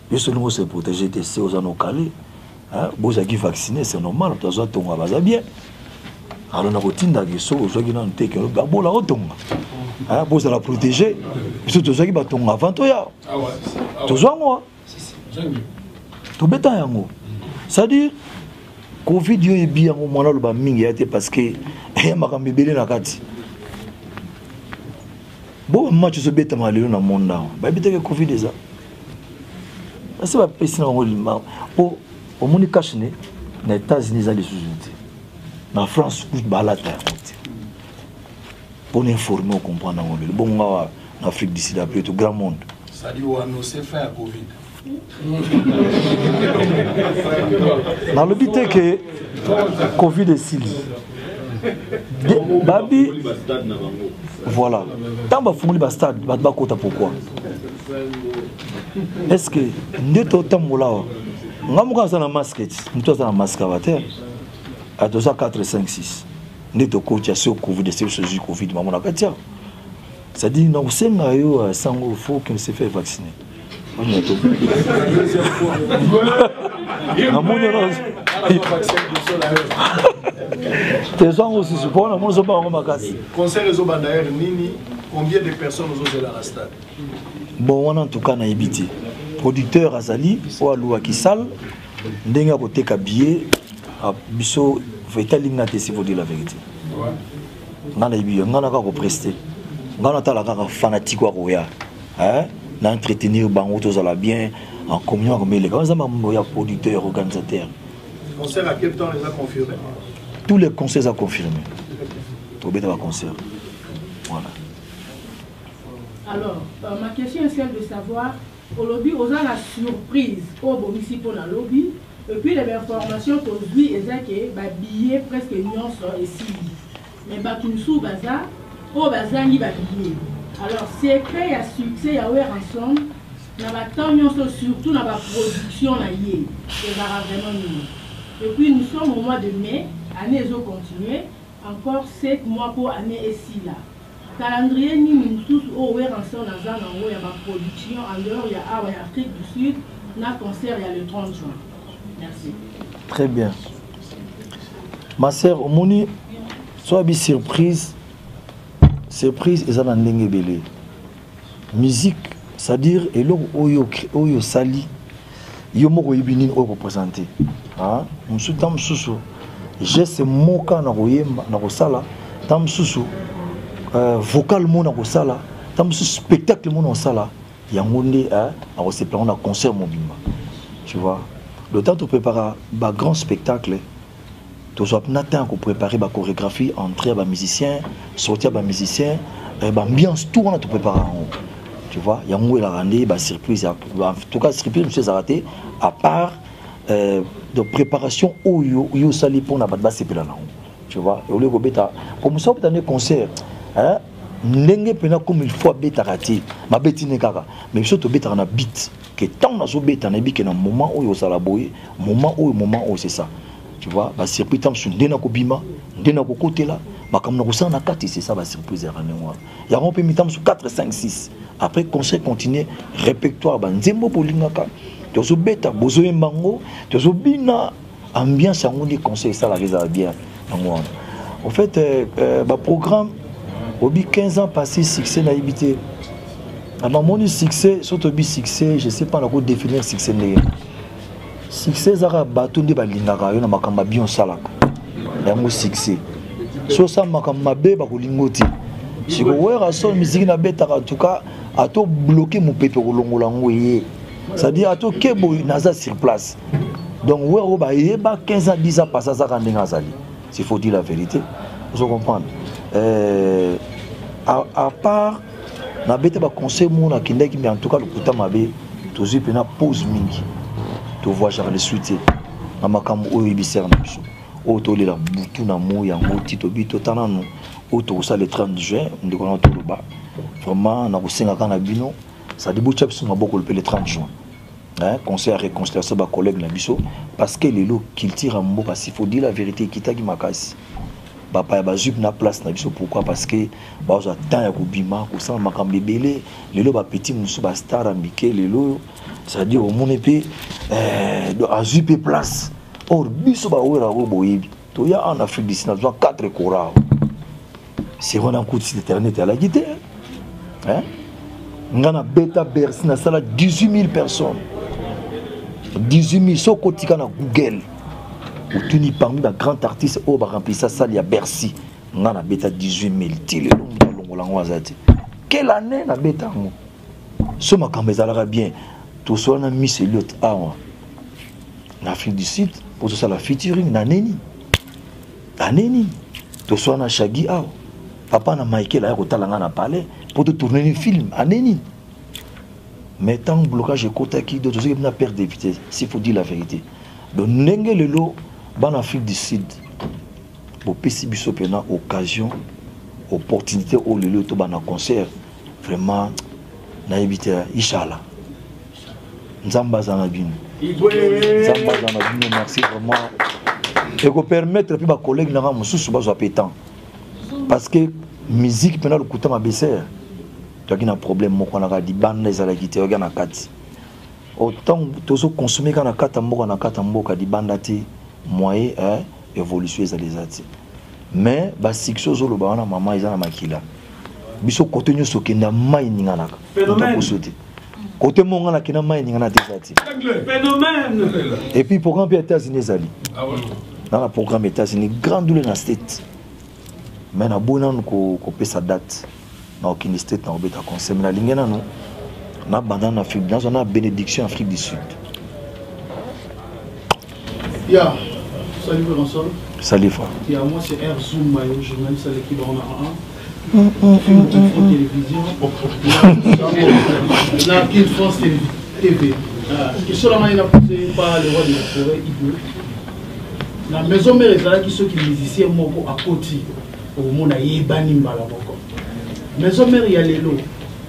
Speaker 3: Et selon vous se protéger, c'est aux anneaux calés. Vous avez vacciné, c'est normal. Vous avez tout bien. Alors, on a routine d'agression. Vous avez un téléphone. Vous avez la protéger. Vous avez un téléphone avant toi. Vous avez moi. Tout bêta. C'est-à-dire, Covid est bien au moment où il y a parce que il y a un bébé dans la carte. Bon, moi, je suis bête à m'aller dans le monde. Je suis bête à Covid déjà. C'est pas possible. Au monde caché, les États-Unis ont les sous-unités. En France, ils ont la terre. Pour nous informer, on comprend. Bon, en Afrique d'ici, d'après tout grand monde.
Speaker 6: Ça dit qu'on a annoncé fin à Covid.
Speaker 3: Dans le but est que Covid est si. Babi, voilà. Tant que vous avez stade, vous avez pourquoi? Est-ce que nous sommes autant de là? Nous avons un masque, nous avons un masque à 2 4, 5, 6. Nous avons un Covid, c'est Covid, c'est-à-dire que nous il faut qu'il se fasse vacciner.
Speaker 6: Combien de personnes nous ont à la stade?
Speaker 3: Bon, on en tout cas na évité. Producteur Azali, ou Aloua Kissal, Ndenga côté Kabié, à Bisso, Vétaling Nate, si vous dites la vérité. On a évité, on a encore presté. On a encore fanatique ou Roya. D'entretenir Bango, tout ça bien, en communion avec les gars, producteurs, organisateurs.
Speaker 6: Le concert à quel temps les a confirmés?
Speaker 3: Tous les concerts sont confirmés. Tout le concert. Voilà.
Speaker 8: Alors, ma question est celle de savoir, au lobby, aux gens la surprise, au Bomissi pour la lobby, et puis les informations pour lui, et ça que billets presque millions sont ici. Mais Bakinsou Baza, au Baza, il va billet. Alors, c'est créé à succès, il y a ensemble, n'a pas tant surtout dans la production, c'est vraiment mieux. Et puis nous sommes au mois de mai, année ils ont continué, encore 7 mois pour année ici là. calendrier ni tous au rançon dans un endroit il y a ma production en dehors il y a Afrique du Sud na concert il y a le 30 juin. Merci.
Speaker 3: Très bien. Ma sœur omoni soit bi surprise eza na ndenge belé. Musique c'est-à-dire eloko oyo sali yo moko yibini o représenter. Ah, musuta mususu geste moka na koyemba na kosala tam mususu vocal mo na kosala tam mususu spectacle mo na kosala yango nde a se plan na concert mobimba. Tu vois, le temps de préparer un grand spectacle, tu dois préparer la chorégraphie, entrer les musiciens, sortir les musiciens, l'ambiance, tout on a tout préparé. Tu vois, il y a une surprise. En tout cas, surprise, je suis arrêté, à part de préparation où il y a sali pour la base. Tu vois, et au lieu de comme ça, on a un concert. N'engé pena comme il faut bêta raté, ma bêtine kaka, mais surtout bêta na beat. Que tant na zo bêta na bike na moment où ça la boye, moment où c'est ça. Tu vois, bah surprise tant sur ndena ko bima, ndena ko côté là, bah comme na ko ça na kati c'est ça bah surprise ya ranwa. Ya on peut mitam sur 4 5 6. Après concert continuer, répertoire bah nzembo bolingaka. Tu zo bêta bozo embango, tu zo bina ambiance en on conseil ça la réserve bien. En fait bah programme au 15 ans passé succès n'a évité. À mon succès, surtout succès, je ne sais pas comment définir succès. Succès, c'est un bâton de balingaka, il y a un bien salak. Il y a un succès. So ça m'a comme ma bébé lingoti. Si vous voyez la seule musique na bête en tout cas, à tout bloquer mon pépé au long langue. C'est-à-dire à tout kebo naza sur place. Donc ouais on va y 15 ans 10 ans passer ça quand ngazali. S'il faut dire la vérité, vous comprenez. À part na bête ba conseil mon na kindaki mais en tout cas le kuta mabe tozi pena pause mingi. To vois genre les suite na makambo oyo ibiser na biso. O to lela butu na mo ya ngoti to bito tanano o to ça le 30 juin ndiko na to loba. Vraiment na kusenga kana bino ça débouche sur maboko le 30 juin. Hein, concert réconciliation ba collègue na biso parce que les lots qu'il tire en mot parce qu'il faut dire la vérité kitaki makasi. Papa ba jup na place na biso pourquoi parce que ba za temps ya kubima ko sa makambe belé lelo ba petit musu ba star ambike lelo ça dit au mon épée a jupe place or biso ba wera go boyebi to ya en Afrique du Sud na 4 choraux c'est on a coup d'internet à la guitare hein ngana beta Bercy na sala 18 000 personnes 18 000 so kotika na Google. Tuni parmi les grands artistes au rempli ça salle à Bercy on a bêta 18 000 tile longo quelle année na bêta mo so makambe zalara bien tout so na Miss Elliot en Afrique du Sud pour ça la featuring na neni tout so na Shaggy a papa na Michael a kotalanga na palais pour te tourner un film à neni mais tant blocage kotaki d'autres qui na perdre de vitesse s'il faut dire la vérité donc nenge lelo en Afrique du Sud, pour PCB pena occasion, opportunité au lieu de un concert, vraiment, na évité, Inch'Allah. Nzamba Zanabine. Nzamba Zanabine, merci vraiment. Et qu'on permette, puis ma collègue n'a pas sous pétant. Parce que musique, pena le couteau m'a baissé. Tu as un problème, moi, on a dit, bande les à la guitare, on a 4. Autant, tu as consommé quand on a 4 mots, on a 4 mots, on a dit, bande moyen évolution les ati mais ba sixo zo lo ba na mama izana makila biso côté nyoso kenda mai ningana phénomène côté monga na kina mai ningana desati phénomène et puis programme États-Unis zali dans le programme États-Unis grand doule na state mais na bonan ko pesa date na aucune state na obeta conseil na lingena no na bandana Afrique dans on a bénédiction Afrique du Sud.
Speaker 9: Yeah. Salut Vincent.
Speaker 3: Salut frère.
Speaker 9: Moi c'est R Zoom Mayo, journaliste à l'équipe en A1. Télévision. La King France TV. Question là, il a posé par le roi de la forêt Ido. La maison mère est là qui sont qui musiciens moko à côté. Au monde a yebani mbala moko. Maison mère il y a les lots.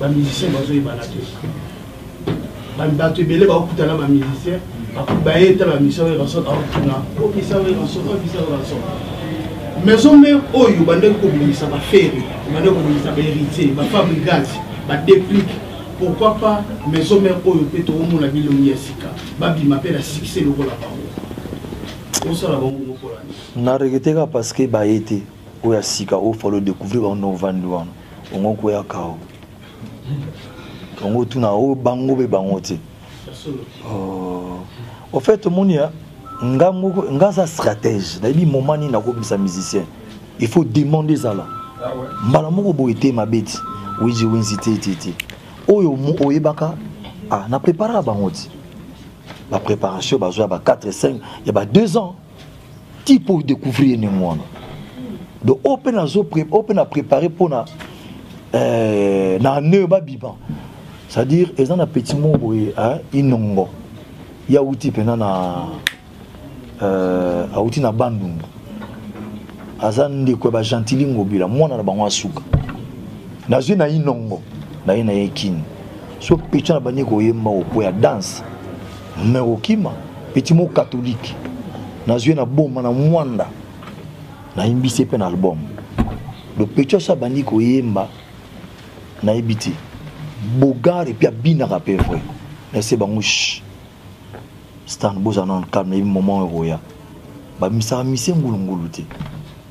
Speaker 9: Les musiciens bazo yebana te. Ba mbato belé ba okuta la ba musiciens. La mission est maison mère oyo bande ko bilisa ba faire bande ko bilisa ba héritier ba fabricage ba déplique pourquoi pas maison mère oyo peut to mo na bilongi sika ba bima pe la succès le la bango on sala bango ko la
Speaker 3: na regreteka parce que ba été oya sika o faut découvrir on no vanduan on ko ya kao on tuna o bango be bango te au fait monia nga sa stratège na bi moment ni na ko bisa musicien il faut demander ça là mbala moko bo été ma bête oui je win cité titi oyo mo oyebaka na préparer bango ti la préparation ba joa ba 4 et 5 il y a ba 2 ans ti pour découvrir ni moi donc open a préparer pour na ne ba biban c'est-à-dire ils ont un petit mot boye inongo ya uti pena na auti na bandungu azandi ko ba gentilingo bila mwana na bango asuka na zwe na inongo na ina yekini so petit na bani ko yemba ko ya danse mais okima petit mot catholique na zwe na bomba na mwanda na imbise pe na album le petit sa bani ko yemba na ibiti bogar et puis abina rapé vrai mais c'est bango Stan Bozanon calme le moment roya ba misa mise ngulungulu te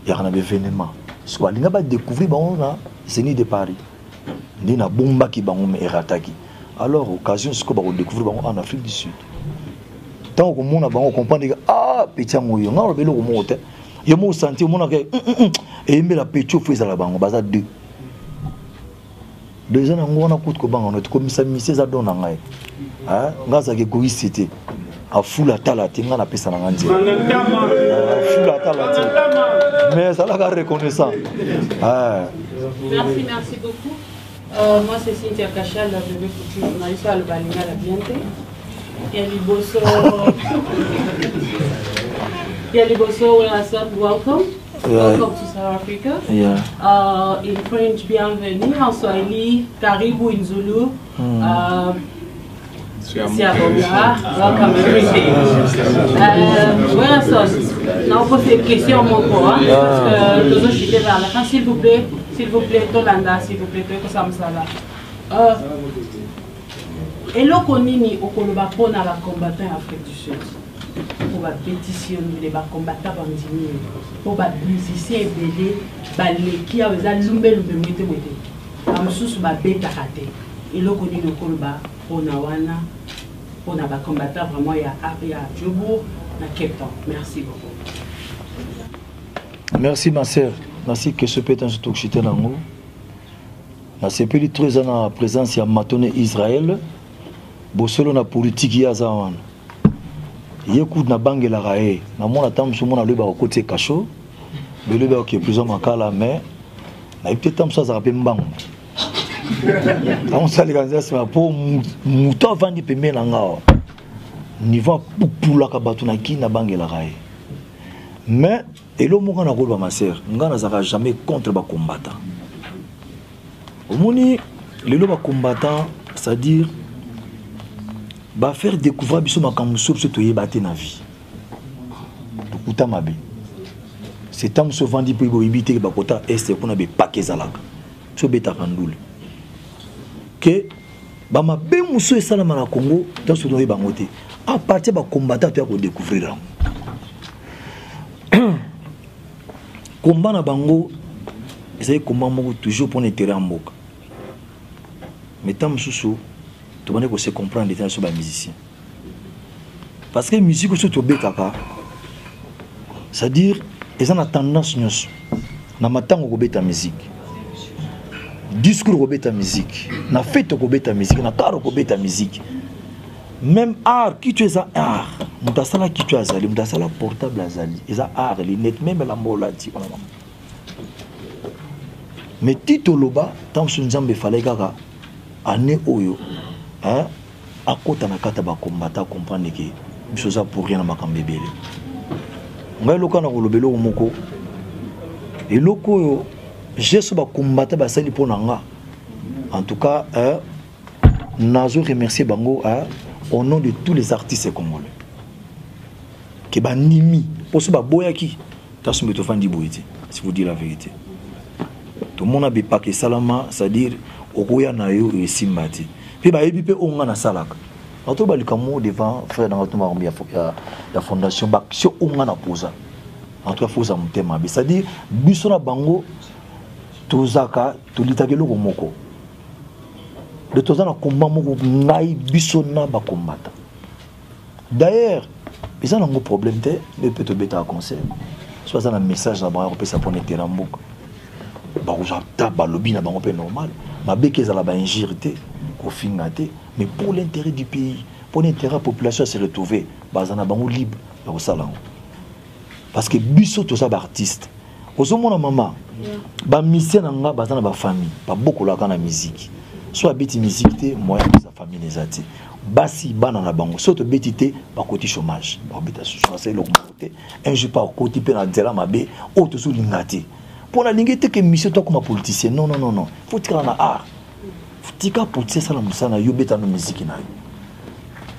Speaker 3: ya kana be événement soit linga ba découvrir ba on a Zénith de Paris ni na bomba ki bango me erataki alors occasion ce que ba découvrir ba en Afrique du Sud tant que mon a ba on comprendre petit ngoyo ngalo belo ko mote ye mo sentir mon ke et me la petit fou la bango baza 2 ans on a coûte ko bango notre commissaire mise za dona ngai ngaza ke ko cité a fula talati ngana pesa na ngandi fula talati mais ça la reconnaissant
Speaker 10: merci beaucoup moi c'est Cynthia Kachal la bébé couture journaliste à Balinga la bienté et Liboso when I said welcome to South Africa in French bienvenue en Swahili karibu in Zulu welcome everything. Voilà ça. Non, on pose des questions mon parce que nous sommes vers la fin. S'il vous plaît, Tolanda, s'il vous plaît, que ça me là. Et là, on est au Koloba pour la combattant en Afrique du Sud. Pour la pétition, les combattants bandini, pour les musiciens belés, qui a besoin de l'umbe en sous ma bête à rater. Et là, on est au Koloba pour Nawana. On a des combattants vraiment, il y a Djobo, il y a Cape Town. Merci beaucoup.
Speaker 3: Merci ma sœur. Merci que ce pétain se touche dans nous. Merci pour les 3 ans de présence à Matone Israël. Bossolo na politique ya zawan. Yekou na bangue la rae. Na mona tam sur mona le ba côté cacho. Le ba qui est plus ou moins kala mais na peut tam ça rappelle mbang. On s'est organisé pour mouton vendre pembe nanga niveau pour la kabatu na ki na bangue la rae mais elo mo kana ko ba ma sœur ngana zaka jamais contre ba combattant omoni lelo ba combattant c'est-à-dire ba faire découvrir biso makambo so to yebate na vie to kuta mabe c'est tam so vendre pour bo ibite ba kota est pour na be pakezalaka so beta kandule que ba mabe muso esalama na Congo dans ce doye bangote à partir ba combattant tu as découvrir combat na bango c'est combat moko toujours pour intérêt en mboka mais tant mususu tu vas se comprendre les sur ba musicien parce que musique aussi to bekaka c'est-à-dire ils ont tendance nyos na matango ko beta musique discours ko beta musique na fête ko beta musique na karo ko beta musique même art qui tu es art mutasala qui tu as azali mutasala portable azali eza art les net même la mola ti on mais tito loba tant sur nzambe fallait kaka année oyo à kota na kata ba combattant comprendre que biso za pour rien na makambe belé ngai lokana ko lobelo moko eloko yo je ba combattant ba sali pour nanga en tout cas nazo remercier bango au nom de tous les artistes congolais que ba nimi pour ce ba boyaki ta sumbeto fandi boyiti si vous dites la vérité. Tout le monde a pas que salama, c'est-à-dire au Koya Nayo et Simbati. Puis bah ebi pe on a salak. Notre balikamo devant frère dans notre marmi la fondation bah si on a posa. En tout cas faut ça monter ma. C'est-à-dire bisona bango tozaka tolitakelo komoko. De tozana combat moko ngai bisona ba combattre. D'ailleurs, ils ont un problème mais peut-être bêta à conseil. Soit ça un message là bas on peut ça pour terrain moko. Bah j'attends bah lobby na bango peu normal. Ma béque ça la ba injurité au fingaté mais pour l'intérêt du pays, pour l'intérêt de la population se retrouver bah ça na bango libre au salon. Parce que biso tout ça ba artiste. Ozo mona maman ba mission nga ba na ba famille, pas beaucoup la kana musique. Soit bêti musique té moyen de sa famille les ati. Basi bana na bango soto bêti té ba côté chômage. Ba bêta c'est le côté. Un jour par côté pe na dela mabe auto sous lingati. Pour la lingate que mission toi comme politicien non. Faut tirer na art. Faut tirer politicien ça la musana yo bêta na musique na.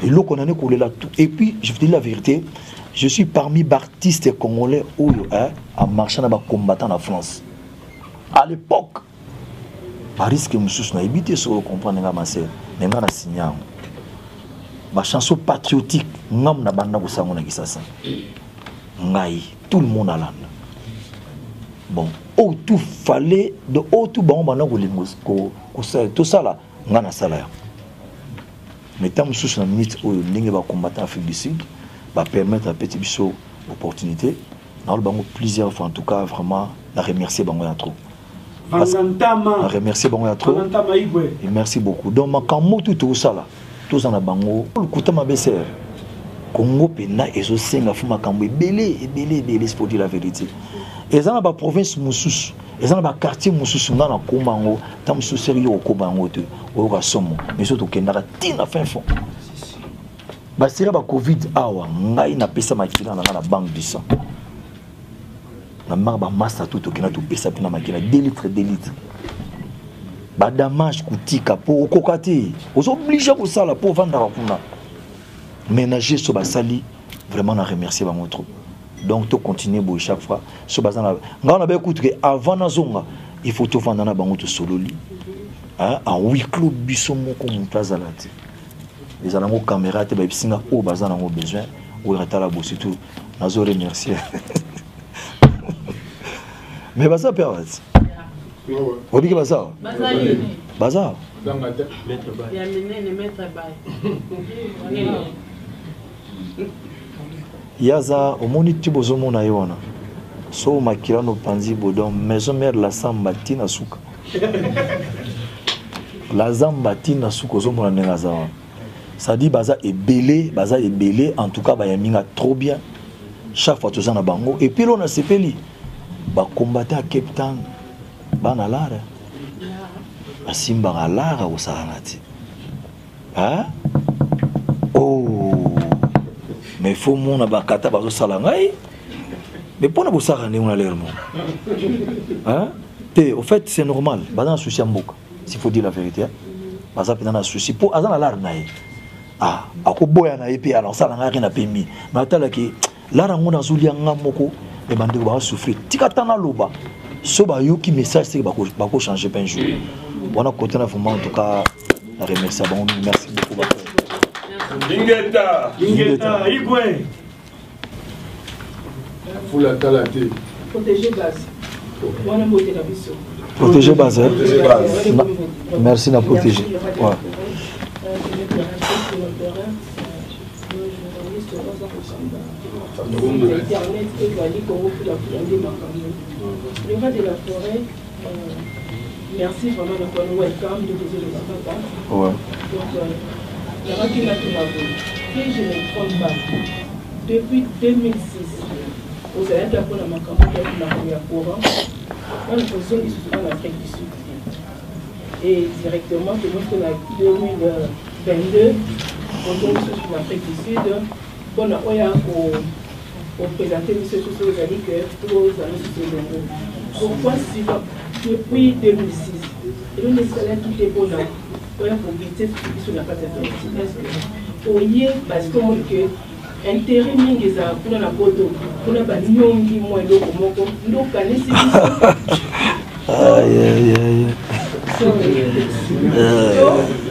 Speaker 3: Et là qu'on a collé là tout. Et puis je vous dis la vérité, je suis parmi les artistes congolais où à marcher dans combattant en France. À l'époque Paris que monsieur n'a évité sur comprendre nga masser mais nga na signal ma chanson patriotique ngam na banda ko sango na kisasa ngai tout le monde alanda bon au tout fallait de au tout bon bana ko lingos ko tout ça là nga na sala mais tant monsieur na minute o ndenge ba combattre Afrique du Sud va permettre à petit biso opportunité na le bango plusieurs fois en tout cas vraiment la remercier bango ya trop. Remercier bango trop et merci beaucoup donc makambo tout ça là tous en a bango le kutama BCR Congo pena ezo senga fu makambo belé pour dire la vérité et ça na ba province mususu et ça na ba quartier mususu na komango tam so sérieux ko bango te o ka somo mais surtout kendaka tina fin fond ba sera ba covid awa ngai na pesa makila na banque du sang na marba massa tout au kena tout pesa pina makina 2 litres ba damage kutika pour kokati aux obligés pour ça là pour vendre kuna ménager so basali vraiment na remercier bango trop donc to continuer bo chaque fois so bazana ngana ba écoute que avant na zonga il faut to vendre na bango to sololi hein en huis clos biso moko mon place à la tête les alango caméra te ba bisinga o bazana ngo besoin ou retala bo surtout nazo remercier. Mais baza père obi ke baza baza ya minene mettre bail yaza omoni tibozo mona yona so makila no panzi bodon maison mère la samba tina suka la zamba tina suka zo mona nengaza ça dit baza ebelé en tout cas ba yaminga trop bien chaque fois tous en bango et puis on a sepeli ba combattre à Cape Town bana lara asimba lara au saranati hein oh mais faut mon abakata bazo salangai mais pour na bosara ne on a l'air mon hein té au fait c'est normal bana souci mboka s'il faut dire la vérité baza pena souci pour azana lara nae ah akoboya na epi alors salanga rien na pemi mais atala ki lara ngona zulia ngamoko et bande va souffrir tikatana loba so ba yoki message c'est ba ko changer un jour on a côté vraiment en tout cas la remercier bon merci beaucoup
Speaker 11: Lingeta igwe faut la talaté
Speaker 8: protéger base on a monté la biso
Speaker 3: protéger base merci na protéger ouais
Speaker 8: Internet et Gali Congo pour la le roi de la forêt, merci vraiment de nous welcome de vous ouais. Donc, la radio n'a si je ne me trompe pas, depuis 2006, vous avez appris à ma campagne de la première courant, dans la position qui se trouve en Afrique du Sud. Et directement, je pense que en 2022, on tombe sur l'Afrique du Sud. Bon, on présenter M. Sousso Zali que pour les années pourquoi si depuis 2006, et nous sommes tout est bon pour éviter sur la plateforme parce que intérêt mingi eza kuna na poto kuna banyongi mwa eloko moko ndokanisi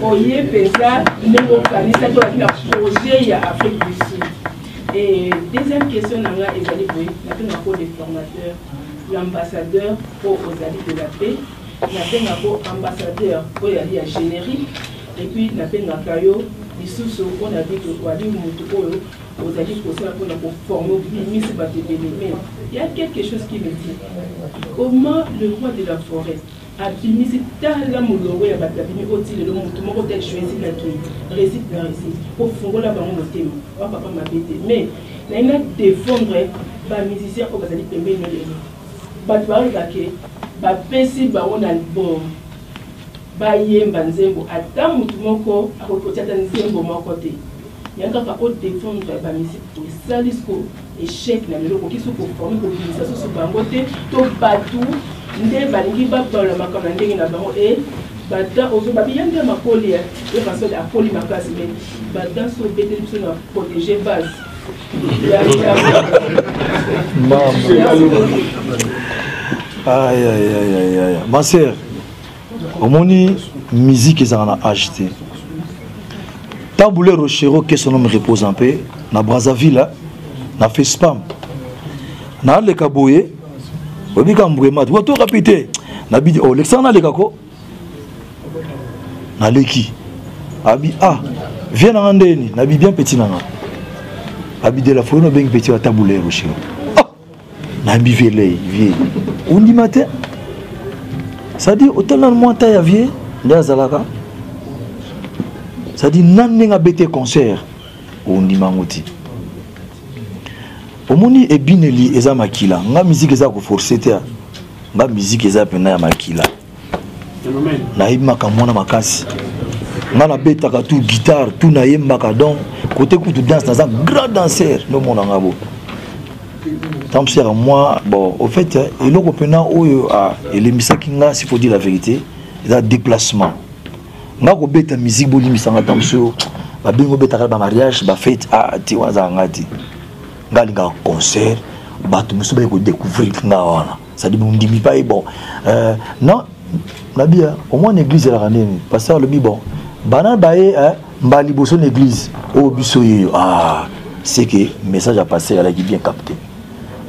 Speaker 8: oye mpenza ndenge okanisaki ozali na projet ya Afrique du Sud. Et deuxième question nanga ezali boye napengako des formateurs l'ambassadeur po ozali de la paix, napengako ambassadeur oyo ali ya générique, et puis napengaka yo lisusu on a dit que wali mutu oyo ozali kosala mpona koforme bimisi bato ebele. Mais il y a quelque chose qui me dit comment le roi de la forêt abimisi tala molongo ya bato abimi oti lelo mutu moko te choisi na ki récite na récite ofungola bango motema wa papa mabe te. Mais naina défendre bamusicien oyo bazali pembeni lelo bato bayebake bapesi bango na bon bayemba nzembo ata mutu moko akokotia ata nzembo moko te yakaka odéfendre bamisi esali siko échec na lelo koki so koforme kobimisa susu bango te to bato nde balingi babala makambo na ndenge na bango e bata ozo babi yanga makoli ya façon akoli makasi mais bata so beteli biso na protéger base
Speaker 3: aïe ma sœur omoni musique ezalaka na age te Taboulé Rochero que son nom repose en paix na Brazzaville na fait spam na le kaboye obika mbwema to rapide na bidi o Alexandre le kako na leki abi viens na ndeni na bi bien petit nanga abi de la fono ben petit à Taboulé Rochero na bi vele vie on dit matin ça dit autant dans moi ta ya vie ndazalaka ça dit nan nga bete concert on dit mangoti omoni ebineli eza makila nga musique eza ko forcer te nga musique eza pena ya makila na ibaka mwana makasi nga na betaka tout guitare tout na yembaka donc côté coup de danse dans un grand danseur no mona ngabo tant c'est à moi bon au fait eloko pena oyo elemisaki nga s'il faut dire la vérité eza déplacement nga ko beta musique bolimisanga tamso ba bingo beta ba mariage ba fête ti waza ngati nga linga concert bato musu ba ko découvrir nga wana ça dit ndimi pas bon non na bien au moins l'église la ranene pasteur le bon bana baé mbali boso l'église o biso yo c'est que message a passé à la qui bien capté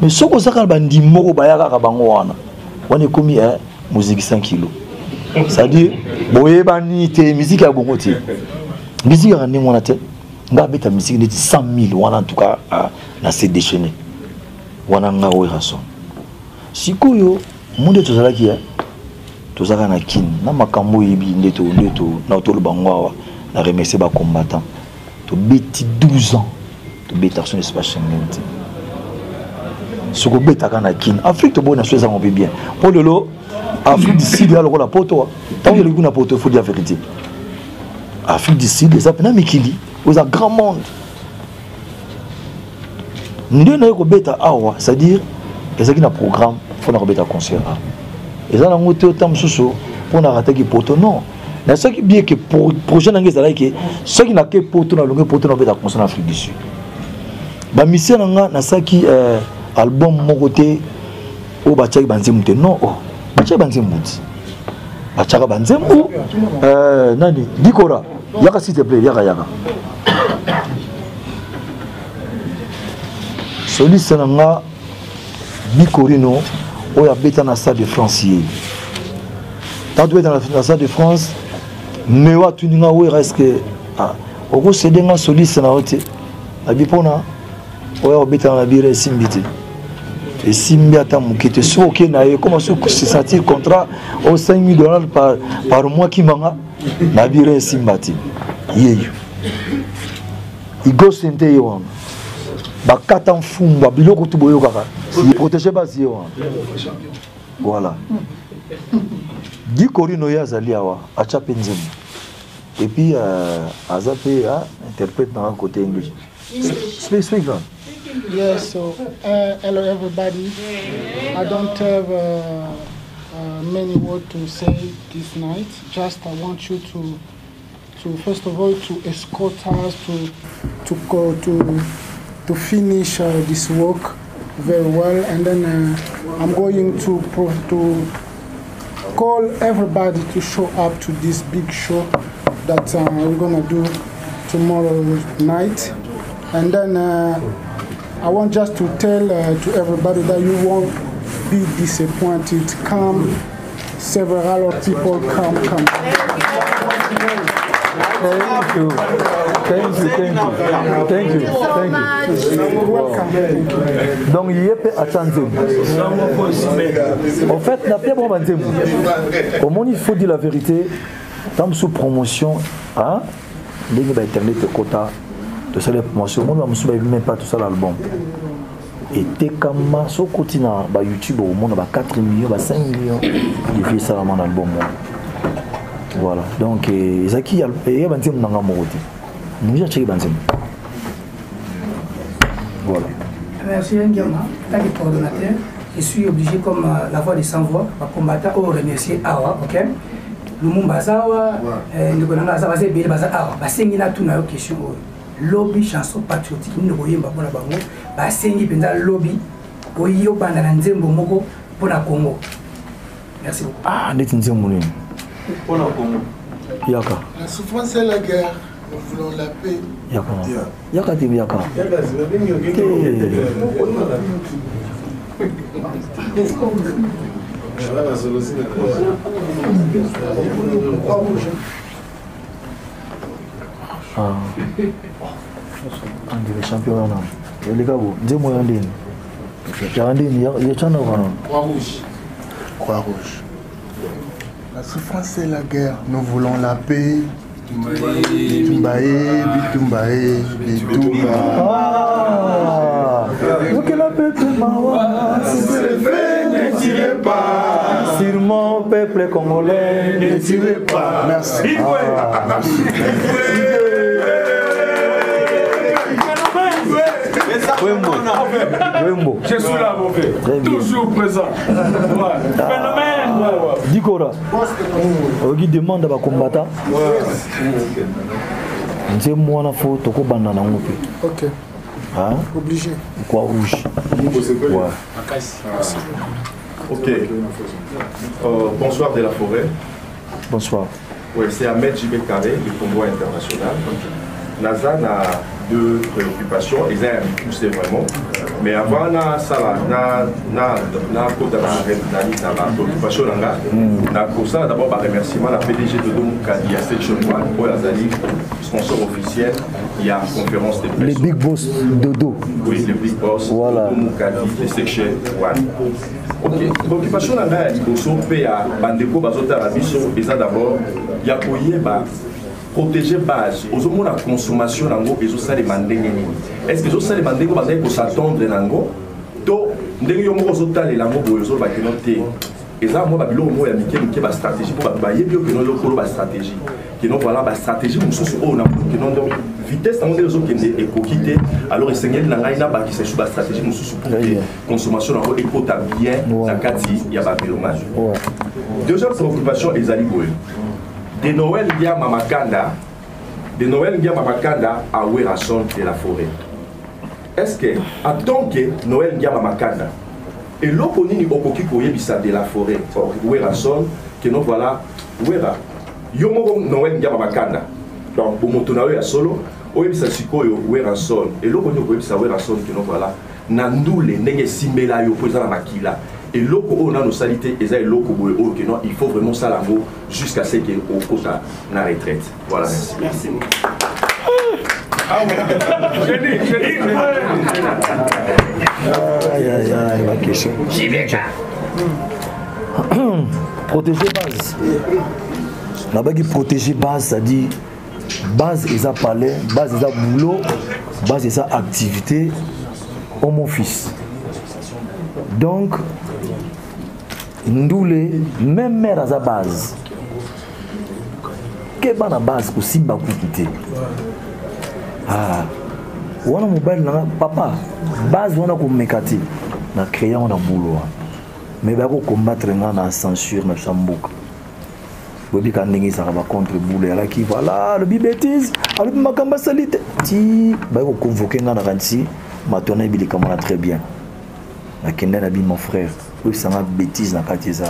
Speaker 3: mais ce que ça quand bandi moko bayaka ka bango wana on est commis musique 5 kilos. C'est-à-dire, boyebani te musique à bongo te. Musique à ni mona te. Nga beta musique de 100 000 wana en tout cas na se déchaîner. Wana nga o rason. Sikoyo monde tozala ki tozala na kin na makambo yebi ndeto na tolo bangwa na remercier ba combattant. To beti 12 ans. To beta son espace Schengen. Soko beta kana kin. Afrique to bona chose on bien. Pour le lot Afrique du Sud, il y a la poto. Tant que le poto, il faut dire la vérité. Afrique du Sud, les appels Mikili, vous avez un grand monde. Nous avons un bêta awa, c'est-à-dire, ils ont un programme, il faut un concert. Ils ont un moteur tam soso pour rater le poto. Non. Mais ce qui est bien que pour le projet d'anglais, c'est que ceux qui n'ont pas poto, dans le poto, on a un concert en Afrique du Sud. Ma mission na saki album mon côté au bachak banzemute non bachaka banzembuti bachaka banzembu nani dikora yaka s'il te plaît yaka soliste nanga bikorino oya beta na stade de France hier tant tu es dans la stade de France mais wa tuninga we reste oko sedenga soliste na hote abipona oya beta na bire simbiti et si Mbiata Moukete, ce qui est comment se sentir contrat aux $5 000 par mois qui m'a nabiré Simbati. Il go sente yon. Ba katan fumba biloko tuboyo kaka. Il protège pas yon. Voilà. Di korino ya zaliawa acha penzem. Et puis azape interprète dans un côté anglais. Speak.
Speaker 12: Yes, so hello everybody. I don't have many words to say this night. Just I want you to first of all to escort us to to finish this work very well, and then I'm going to call everybody to show up to this big show that we're gonna do tomorrow night. And then I want just to tell to everybody that you won't be disappointed. Come, several people come.
Speaker 3: Thank you.
Speaker 12: Welcome.
Speaker 3: Donc il y a pas attendre. En fait, n'a pas vraiment dire. Comment il faut dire la vérité dans sous promotion, hein? Les gars internet quota de ça les promotions. Moi je me même pas tout ça l'album. Et t'es comme sur continent ba YouTube au monde ba 4 millions, ba 5 millions. Il fait ça dans mon album. Voilà. Donc Zaki il y a bantim nanga moroti. Nous j'ai checké bantim. Voilà.
Speaker 2: Merci Nguema, tant que coordonnateur, je suis obligé comme la voix des sans-voix, à combattre ou remercier Awa, ok? Lumumba Zawa, Ngonanga Zawa, Zébé Baza Awa, Basengi na tuna question lobby chanson patriotique ni koyemba pona bango, Basengi penza lobby koyo banda na nzembo moko pona Congo. Merci beaucoup.
Speaker 3: Ah, ndeti nzembo nini?
Speaker 11: Pona Congo.
Speaker 3: Yaka.
Speaker 12: La souffrance et la guerre, nous voulons la paix.
Speaker 3: Yaka. Yaka tibi yaka. Ah. Andi le champion là. Les gars, dis-moi un din. Il y a un din, il y a chana wana.
Speaker 12: Croix-Rouge. La souffrance et la guerre, nous voulons la paix. Bitumbae, Bitumbae, Bitumba.
Speaker 3: Que la paix mawa, si c'est le fait, ne tirez pas. Sur mon peuple congolais, ne tirez pas.
Speaker 12: Merci.
Speaker 3: Wembo.
Speaker 11: Je suis là, mon père. Toujours présent. Phénomène.
Speaker 3: Dikora. Ogi demande à combattant. Nze mwana fo toko banda na ngope.
Speaker 12: Ok.
Speaker 3: Hein?
Speaker 12: Obligé.
Speaker 3: Croix-Rouge. Ouais.
Speaker 13: Ok. Bonsoir de la forêt.
Speaker 3: Bonsoir.
Speaker 13: Oui, c'est Ahmed Jibé Carré du Congo International. NASA a deux préoccupations, ils ont poussé vraiment. Mais avant, ça la préoccupation, d'abord, remerciement la PDG de Domukadi à Section 1 pour la sponsor officiel. Il y a une conférence de presse.
Speaker 3: Les big boss Dodo.
Speaker 13: Oui, les big boss.
Speaker 3: Voilà.
Speaker 13: Domukadi de Section 1. Ok. Préoccupation, il y a une bandeko bazota rabiso, et ça d'abord, il y a protéger base aux hommes la consommation nango et ça les mandengeni est-ce que ça les mandengeni va pour s'attendre nango to ndenge yo moko zota les lango bozo ba kenoté et ça moi ba biloko mo ya mike ba stratégie pour ba yebi que non lokolo ba stratégie que non voilà ba stratégie mususu o na que non donc vitesse nango les autres qui ekokité alors esengeli na ngai na ba ki se sous ba stratégie mususu pour que consommation nango ekota bien na kati ya ba bilomage. Deuxième préoccupation ezali boye de Noël Ngia Mamakanda à Werason de la forêt. Est-ce que, en tant que Noël Ngia Mamakanda, et l'opponini okoki koyebisa de la forêt, Werason, que nous voilà, Wera, yomo Noël Ngia Mamakanda, donc pour motonawe ya solo, oyebisa sikoyo Werason, et l'opponini koyebisa Werason, que nous voilà, nandule nenge simbela yo poza na makila. Et loko on a nos salités et ça loko boy oh que non il faut vraiment ça l'amour jusqu'à ce que au quota la retraite. Voilà. Merci.
Speaker 3: Aïe, ma question. Protéger base. Là-bas qui protéger base, ça dit base et ça palais, base et ça boulot, base et ça activité au mon fils. Donc Ndoulé, même mère à sa base. Quelle est la base pour Simba pour quitter? Ah, on a mobile, papa, base on a comme mécati, na créant on a boulot. Mais bah pour combattre la censure na chambouk. Bobi quand n'engi ça va contre boulot là qui voilà le bibétise, alors makamba salite. Ti bah pour convoquer na ranci, matona ebili kamona très bien nakende na bi mon frère oui ça m'a bêtise na kateza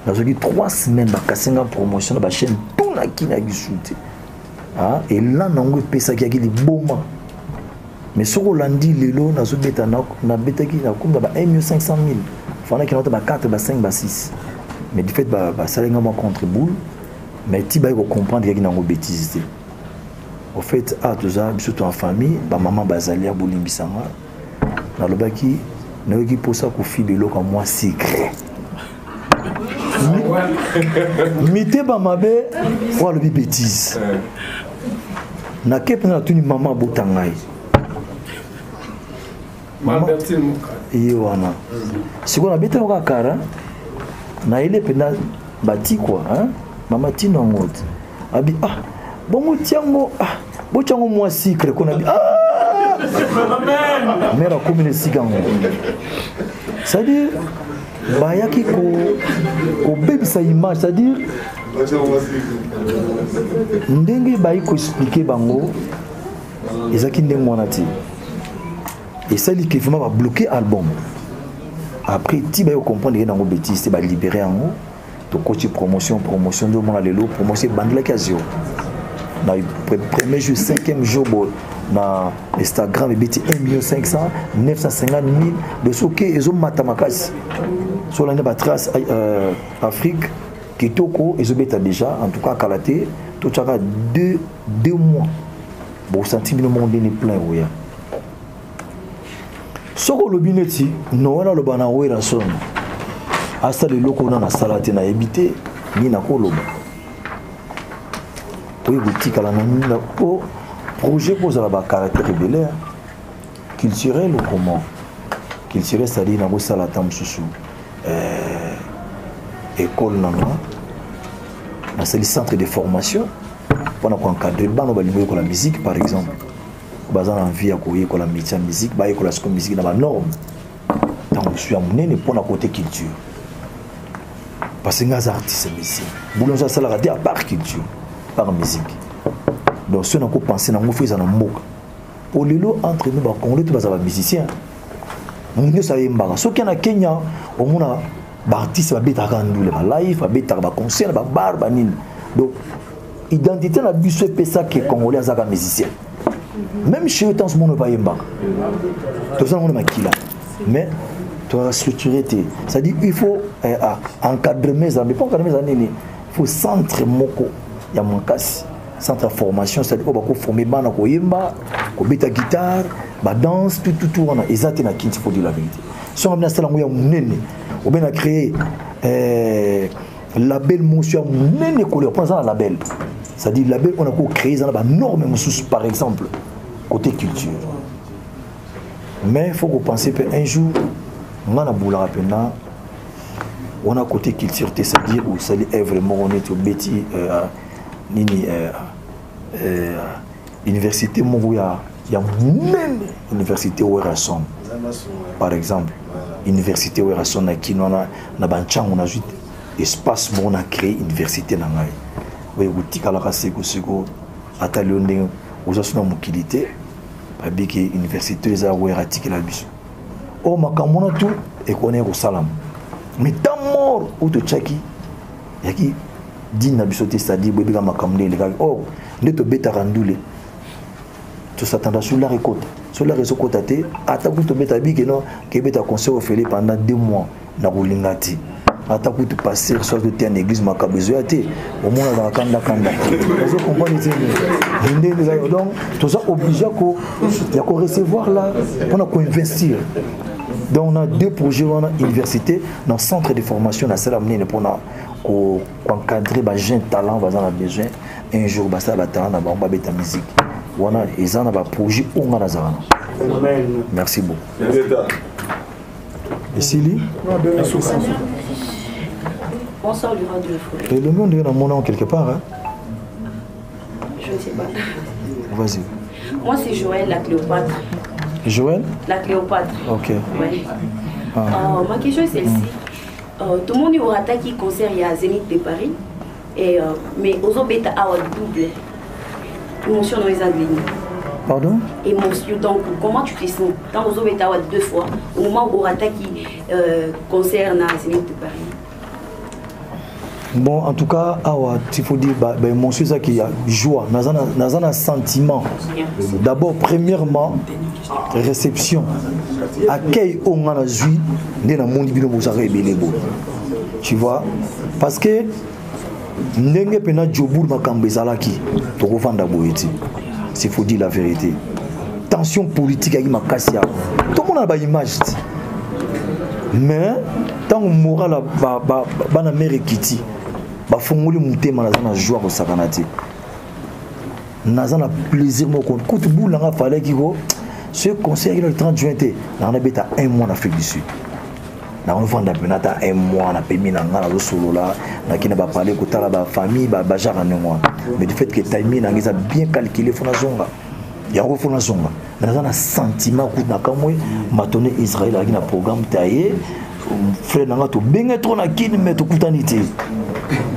Speaker 3: nazoki 3 semaines bakasenga promotion na ba chaîne tout na kina gisute ah et là nango pesa ki akili boma mais soko landi lelo nazobeta na betaki na kumba ba 1,500,000 fana ki nota ba 4 ba 5 ba 6 mais du fait ba salenga moi contre boule mais ti ba ko comprendre ki nango bêtise. Au fait, surtout en famille, ma maman bazalia bolimbisanga. Na lobaki, nayoki posa ko fibe lo comme moi secret. Mité ba mabe, wa lobi bêtise. Na kep na tuni maman botangai. Maman wana. Siko na beta ko kara. Na ile pena bati quoi, hein? Maman tino ngod. Abi bongo tiango bochango moi secret qu'on a dit mera comme le sigango c'est à dire bayaki ko baby sa image c'est à dire ndenge bayi ko expliquer bango ezaki ndenge monati et ça li que vraiment va bloquer album après ti bayi comprendre que nango bêtise c'est ba libérer ango to coach promotion de mon lelo promotion bandela quasio. Dans le premier jour, 5e jour, na Instagram, il y a 1,500,000, 950,000 de ce qui est matamakas. Sur l'année de trace Afrique, qui toko, ils ont déjà, en tout cas, Kalaté, tout ça 2 mois. Bon, senti le monde est plein, oui. Ce que le bineti, non, on a le banaoué dans son. Hasta le locaux dans la salade, na évité, ni na koloba. Oui, boutique à la pour projet pour la caractère rebelle culturel ou comment culturel c'est-à-dire dans la tam sous école dans le centre de formation pour encadrer la musique par exemple basé en vie à courir la métier musique bah école la musique dans la norme donc je suis amené pour la côté culture parce que les artistes ici boulanger ça la à part culture par musique. Donc si on a pensé dans mon fils en moque. Pour le lot entre nous Congolais tous les musiciens. Nous ça y mbaga. Ce qui en a Kenya, au moins artiste va beta kandoule ba live, va beta ba concert, ba bar, ba nini. Donc identité na biso pesa que Congolais azaka musicien. Même chez eux tant ce monde pas y mbaga. Tout ça on makila. Mais tu as structuré c'est-à-dire il faut encadrer mes amis, pas encadrer mes amis, il faut centre moko. Il y a mon casse centre de formation c'est-à-dire qu'on va former bana ko yemba ko beta guitare ba danse tout on a exacté na kinti pour dire la vérité si on a bien ça là on a créé label monsieur munene ko le prendre label c'est-à-dire label on a créé ça ba norme par exemple côté culture mais il faut qu'on pense un jour on a boula rapidement on a côté culture c'est-à-dire où ça est vraiment on est au bêtis nini université mongo ya même université Werason par exemple université Werason na kinona na banchango na juste espace bon a créé université na ngai we butika la kaseko seko atalionde uzasuna mukilité babiki université za Weratika la biso o makamona tout et connaît au salam mais tant mort ou to chaki yaki dina bisoté c'est-à-dire bébé makamne les gars oh neto beta randoule tout s'attendra sur la récolte sur la réseau côté ataku to beta biki non que beta conseil au félé pendant 2 mois na rolingati ataku to passer sur de terre église makabezo até au moins dans kanda vous comprenez donc tout ça obligé ko ya ko recevoir là on a ko investir. Donc on a 2 projets on a université dans centre de formation na sala mnene pour encadrer les jeunes talents on a besoin un jour basta ba talent na ba beta musique on a ils ont un projet on a nazana merci beaucoup et Sili
Speaker 14: bonsoir du roi de la forêt
Speaker 3: et le monde est dans mon nom quelque part hein?
Speaker 14: Je ne sais pas
Speaker 3: vas-y
Speaker 14: moi c'est Joël la Cléopâtre.
Speaker 3: Joël
Speaker 14: la Cléopâtre.
Speaker 3: Ok.
Speaker 14: Ouais. Ma question est celle-ci. Tout le monde y aura qui concert il y a Zénith de Paris. Et, mais aux autres bêta à double. Mention dans les Anglais.
Speaker 3: Pardon?
Speaker 14: Émotion. Donc, comment tu te sens quand vous avez été 2 fois, au moment où Orata qui concerne la Zénith de Paris?
Speaker 3: Bon, en tout cas, il faut dire, émotion, c'est qu'il y a joie, dans un sentiment. D'abord, premièrement, réception. Accueil au monde azui, dans le monde qui nous a révélé. Tu vois? Parce que, n'engue pena jobour makambezalaki, to revendre boeti. C'est faut dire la vérité. Tension politique avec ma cassia. Tout le monde a une image. Mais tant que moral ba mère Kitty, ba fongoli monter na joie au sakanati. Nazana plaisir mo ko coup de boule nga fallait kiko ce conseil le 30 juin té na na beta 1 mois en Afrique du Sud. Na on vend penata 1 mois na pemi na nga na solo là na kina ba parler ko tala ba famille ba jara ne moi. Mais du fait que timing na ngisa bien calculé fona zonga. Ya ko fona zonga. Nazana sentiment ko na kamwe matone Israël avec na programme taillé frère nanga to benga trop na kini mais to kutanité.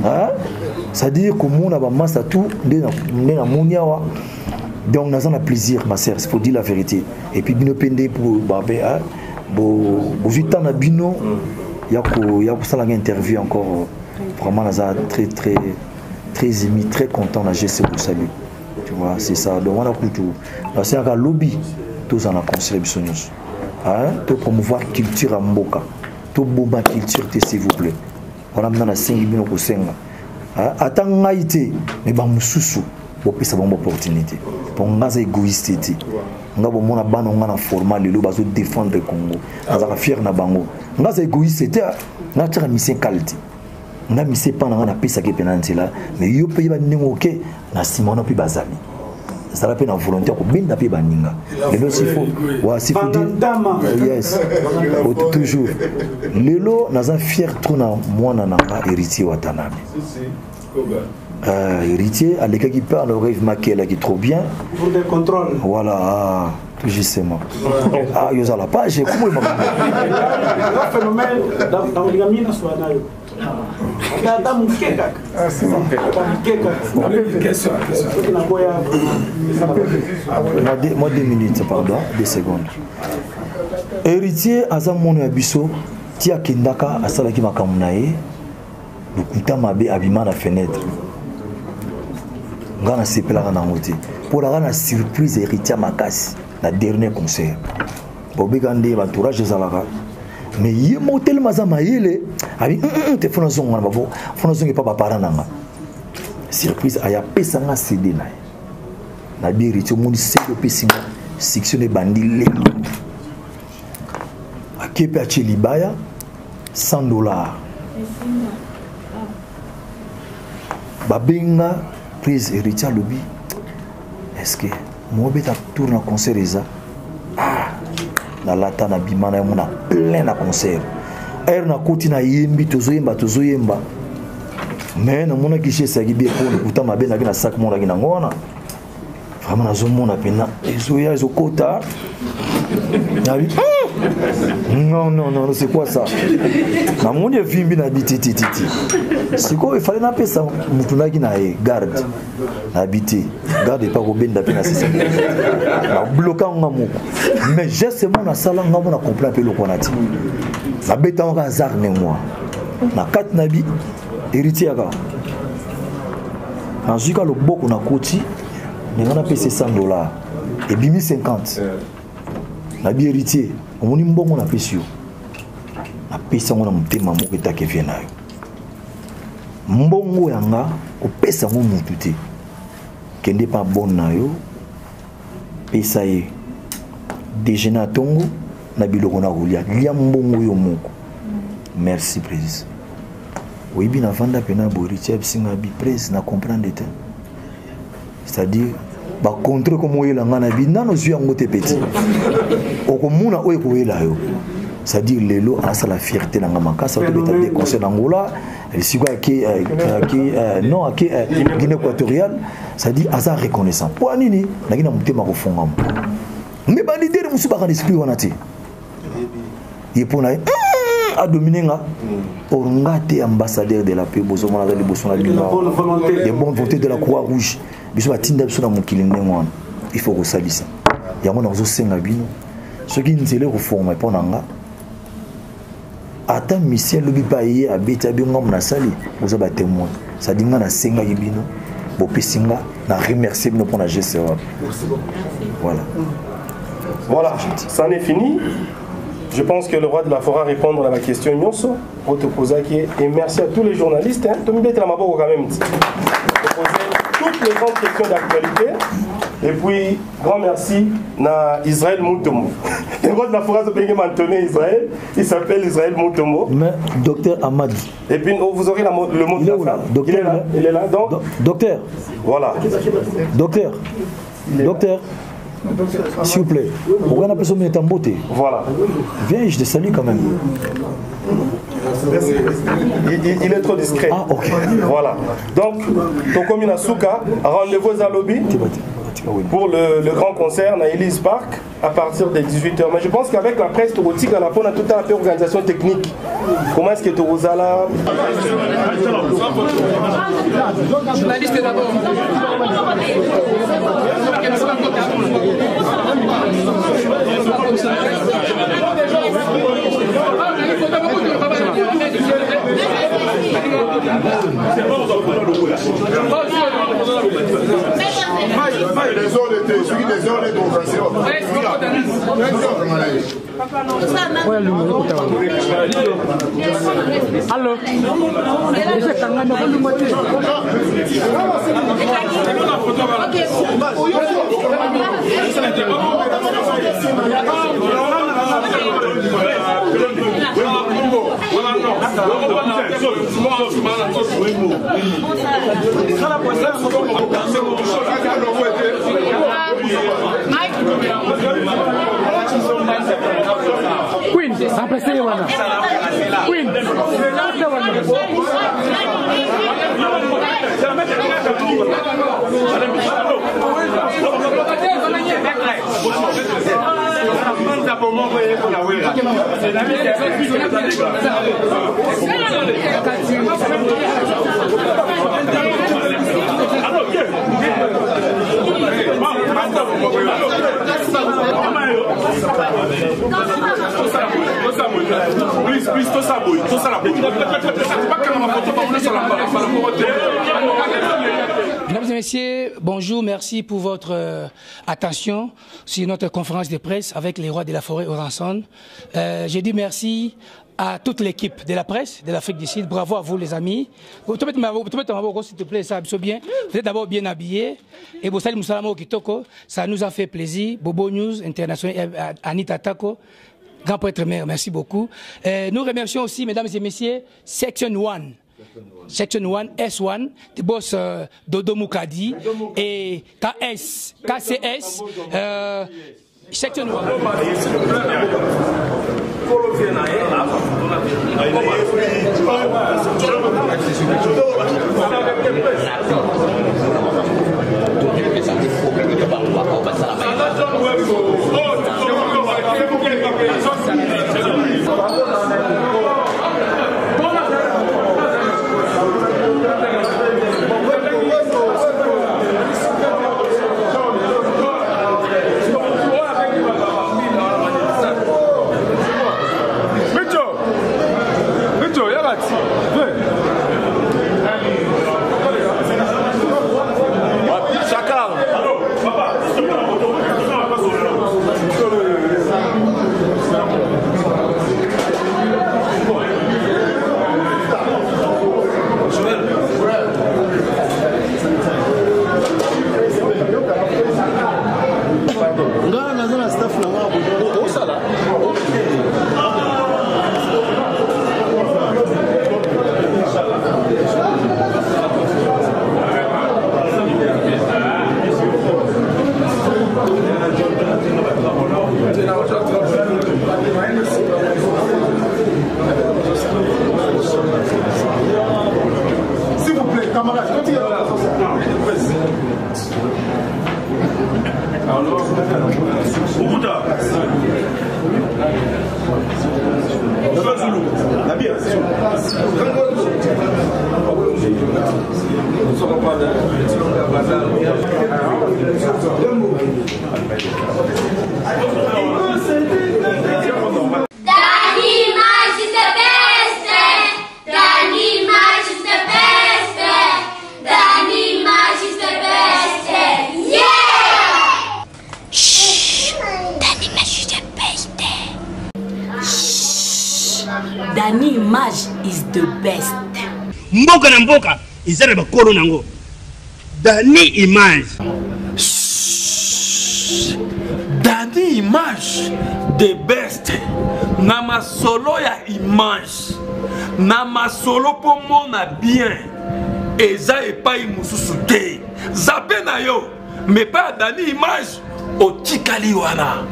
Speaker 3: Hein? C'est-à-dire que mon abamassa tout na moniawa. Donc nous avons plaisir ma sœur, il faut dire la vérité. Et puis bino pende pour babé hein. Bo vita na bino yako ça la interview encore vraiment nous avons très émis, très content na GC pour salut. Tu vois, c'est ça. Donc on a coutu. Là c'est un lobby tous en la conception. Hein? To promouvoir culture à Mboka. To bomba culture s'il vous plaît. On a maintenant la 5 bino ko senga. Attends ngaité mais ba mususu bo pesa bonne opportunité. Pour ngaza égoïste té. Ngabo mona bana ngana formal le bazo défendre le Congo. Ngaza fier na bango. Ngaza égoïste té na tira mission qualité. Nga mission pas na pesa ke penanti là mais yo pe ba ningoke na simona pe bazami. Ça la peine en volonté ko binda pe baninga. Lelo sifo wa sifo dire yes. Toujours. Lelo naza fier trop na mwana na héritier watanabe. Héritier à l'écart qui parle rêve maquille qui trop bien
Speaker 9: pour des contrôles
Speaker 3: voilà tout justement ah yo za la page comment il m'a
Speaker 9: le phénomène dans les gamines soit nayo dada mukeka c'est ça
Speaker 3: moi 2 minutes pardon 2 secondes héritier aza mono ya biso tia kindaka asala ki makamunaye lukuta mabe abima na fenêtre ngana sepela na ngoti pour la surprise héritier makasi na dernier concert bobikande entourage zalaka mais ye motel mazama yele abi te fona zonga na babo fona zonga papa parananga surprise aya pesa nga CD na bi héritier mundi CD pesinga section bandi le akepe a Chilibaya $100 babenga prise héritier lobby est-ce que moi beta tourne concert eza na lata na bimana ya mona plein na concert air na koti na yembi tozoyemba mais na mona kiche saki bien pour kuta mabe na kina sac mona kina ngona vraiment na zomona pena ezoya ezokota nabi non c'est quoi ça na moni vimbi na bititi c'est quoi il fallait na pesa mutunaki na garde na biti garde pas ko benda pena c'est ça na bloquer ngamo mais justement na sala ngamo na comprendre pe lokonati na beta on hasard ne moi na kat na bi héritier aka na zuka lo boko na koti ne ngana pesa $100 et bimi 50 na bi héritier omoni mbongo na pesi yo na pesa ngona mutema moko etake vie na yo mbongo yanga kopesa ngo mutu te kende pa bon na yo pesa ye déjeuner tongo na biloko na kolia lia mbongo yo moko merci président oui bien avant d'appeler Boritier singa bi presse na comprendre te c'est-à-dire ba contre comme oyela ngana bi nano zui yango te petit okomuna oye koyela yo c'est-à-dire lelo asa la fierté na ngamaka ça te beta des conseils d'Angola siko qui non qui Guinée équatoriale c'est-à-dire asa reconnaissant pour nini na kina mutema ko fongam mais ba leader musu ba kan esprit wana te yepona a dominé nga orngate ambassadeur de la paix bozomona za liboso na bino des bonnes volontés de la Croix-Rouge biso batinda biso na mokili ndengwana il faut que ça lisse. Il y a un senga bino. Ce qui nous est reformé pour nanga. Attends, mission le bipaye à beta bingo na sali. Vous avez témoin. Ça dit na senga bino. Bo pesinga na remercier bino pour la gestion. Voilà.
Speaker 15: Voilà, ça en est fini. Je pense que le roi de la forêt répondre à la question Nyonso, et merci à tous les journalistes. Quand même. Toutes les grandes questions d'actualité. Et puis, grand merci à Israël Moutomo. Le roi de la forêt s'appelle Israël. Il s'appelle Israël Moutomo.
Speaker 3: Mais docteur Ahmad.
Speaker 15: Et puis, vous aurez le mot de la fin.
Speaker 3: Il est là.
Speaker 15: Il est là. Donc,
Speaker 3: docteur.
Speaker 15: Voilà.
Speaker 3: Docteur. Docteur. S'il vous plaît, on va appeler son en beauté.
Speaker 15: Voilà.
Speaker 3: Viens, je te salue quand même.
Speaker 15: Il est trop discret.
Speaker 3: Ah, ok.
Speaker 15: Voilà. Donc, ton commune à Souka, rendez-vous à lobby pour le grand concert à Elise Park à partir des 18h. Mais je pense qu'avec la presse touristique, on a tout un peu d'organisation technique. Comment est-ce que tu es là?
Speaker 2: Journaliste d'abord.
Speaker 16: Allô. Queen, remplacez Wana. Queen,
Speaker 2: Mesdames et messieurs, bonjour, merci pour votre attention sur notre conférence de presse avec les rois de la forêt Oranson. Je dis merci à toute l'équipe de la presse de l'Afrique du Sud. Bravo à vous les amis. S'il te plaît, ça bien. Vous êtes d'abord bien habillés. Et ça nous a fait plaisir. Bobo News International, Anita Tako. Grand prêtre maire, merci beaucoup. Nous remercions aussi, mesdames et messieurs, Section 1. Section 1, S1, de boss Dodo Moukadi et KCS, Section 1.
Speaker 12: S'il vous plaît, camarades, continuez.
Speaker 11: Okuta.
Speaker 17: Danny Image is the best.
Speaker 18: Mboka na mboka izara bakolo nango. Danny Image.
Speaker 11: Danny Image the best. Na masolo ya Image. Na masolo po mona bien. Eza epai mususu te. Zape na yo. Mais pas Danny Image. Otikali wana.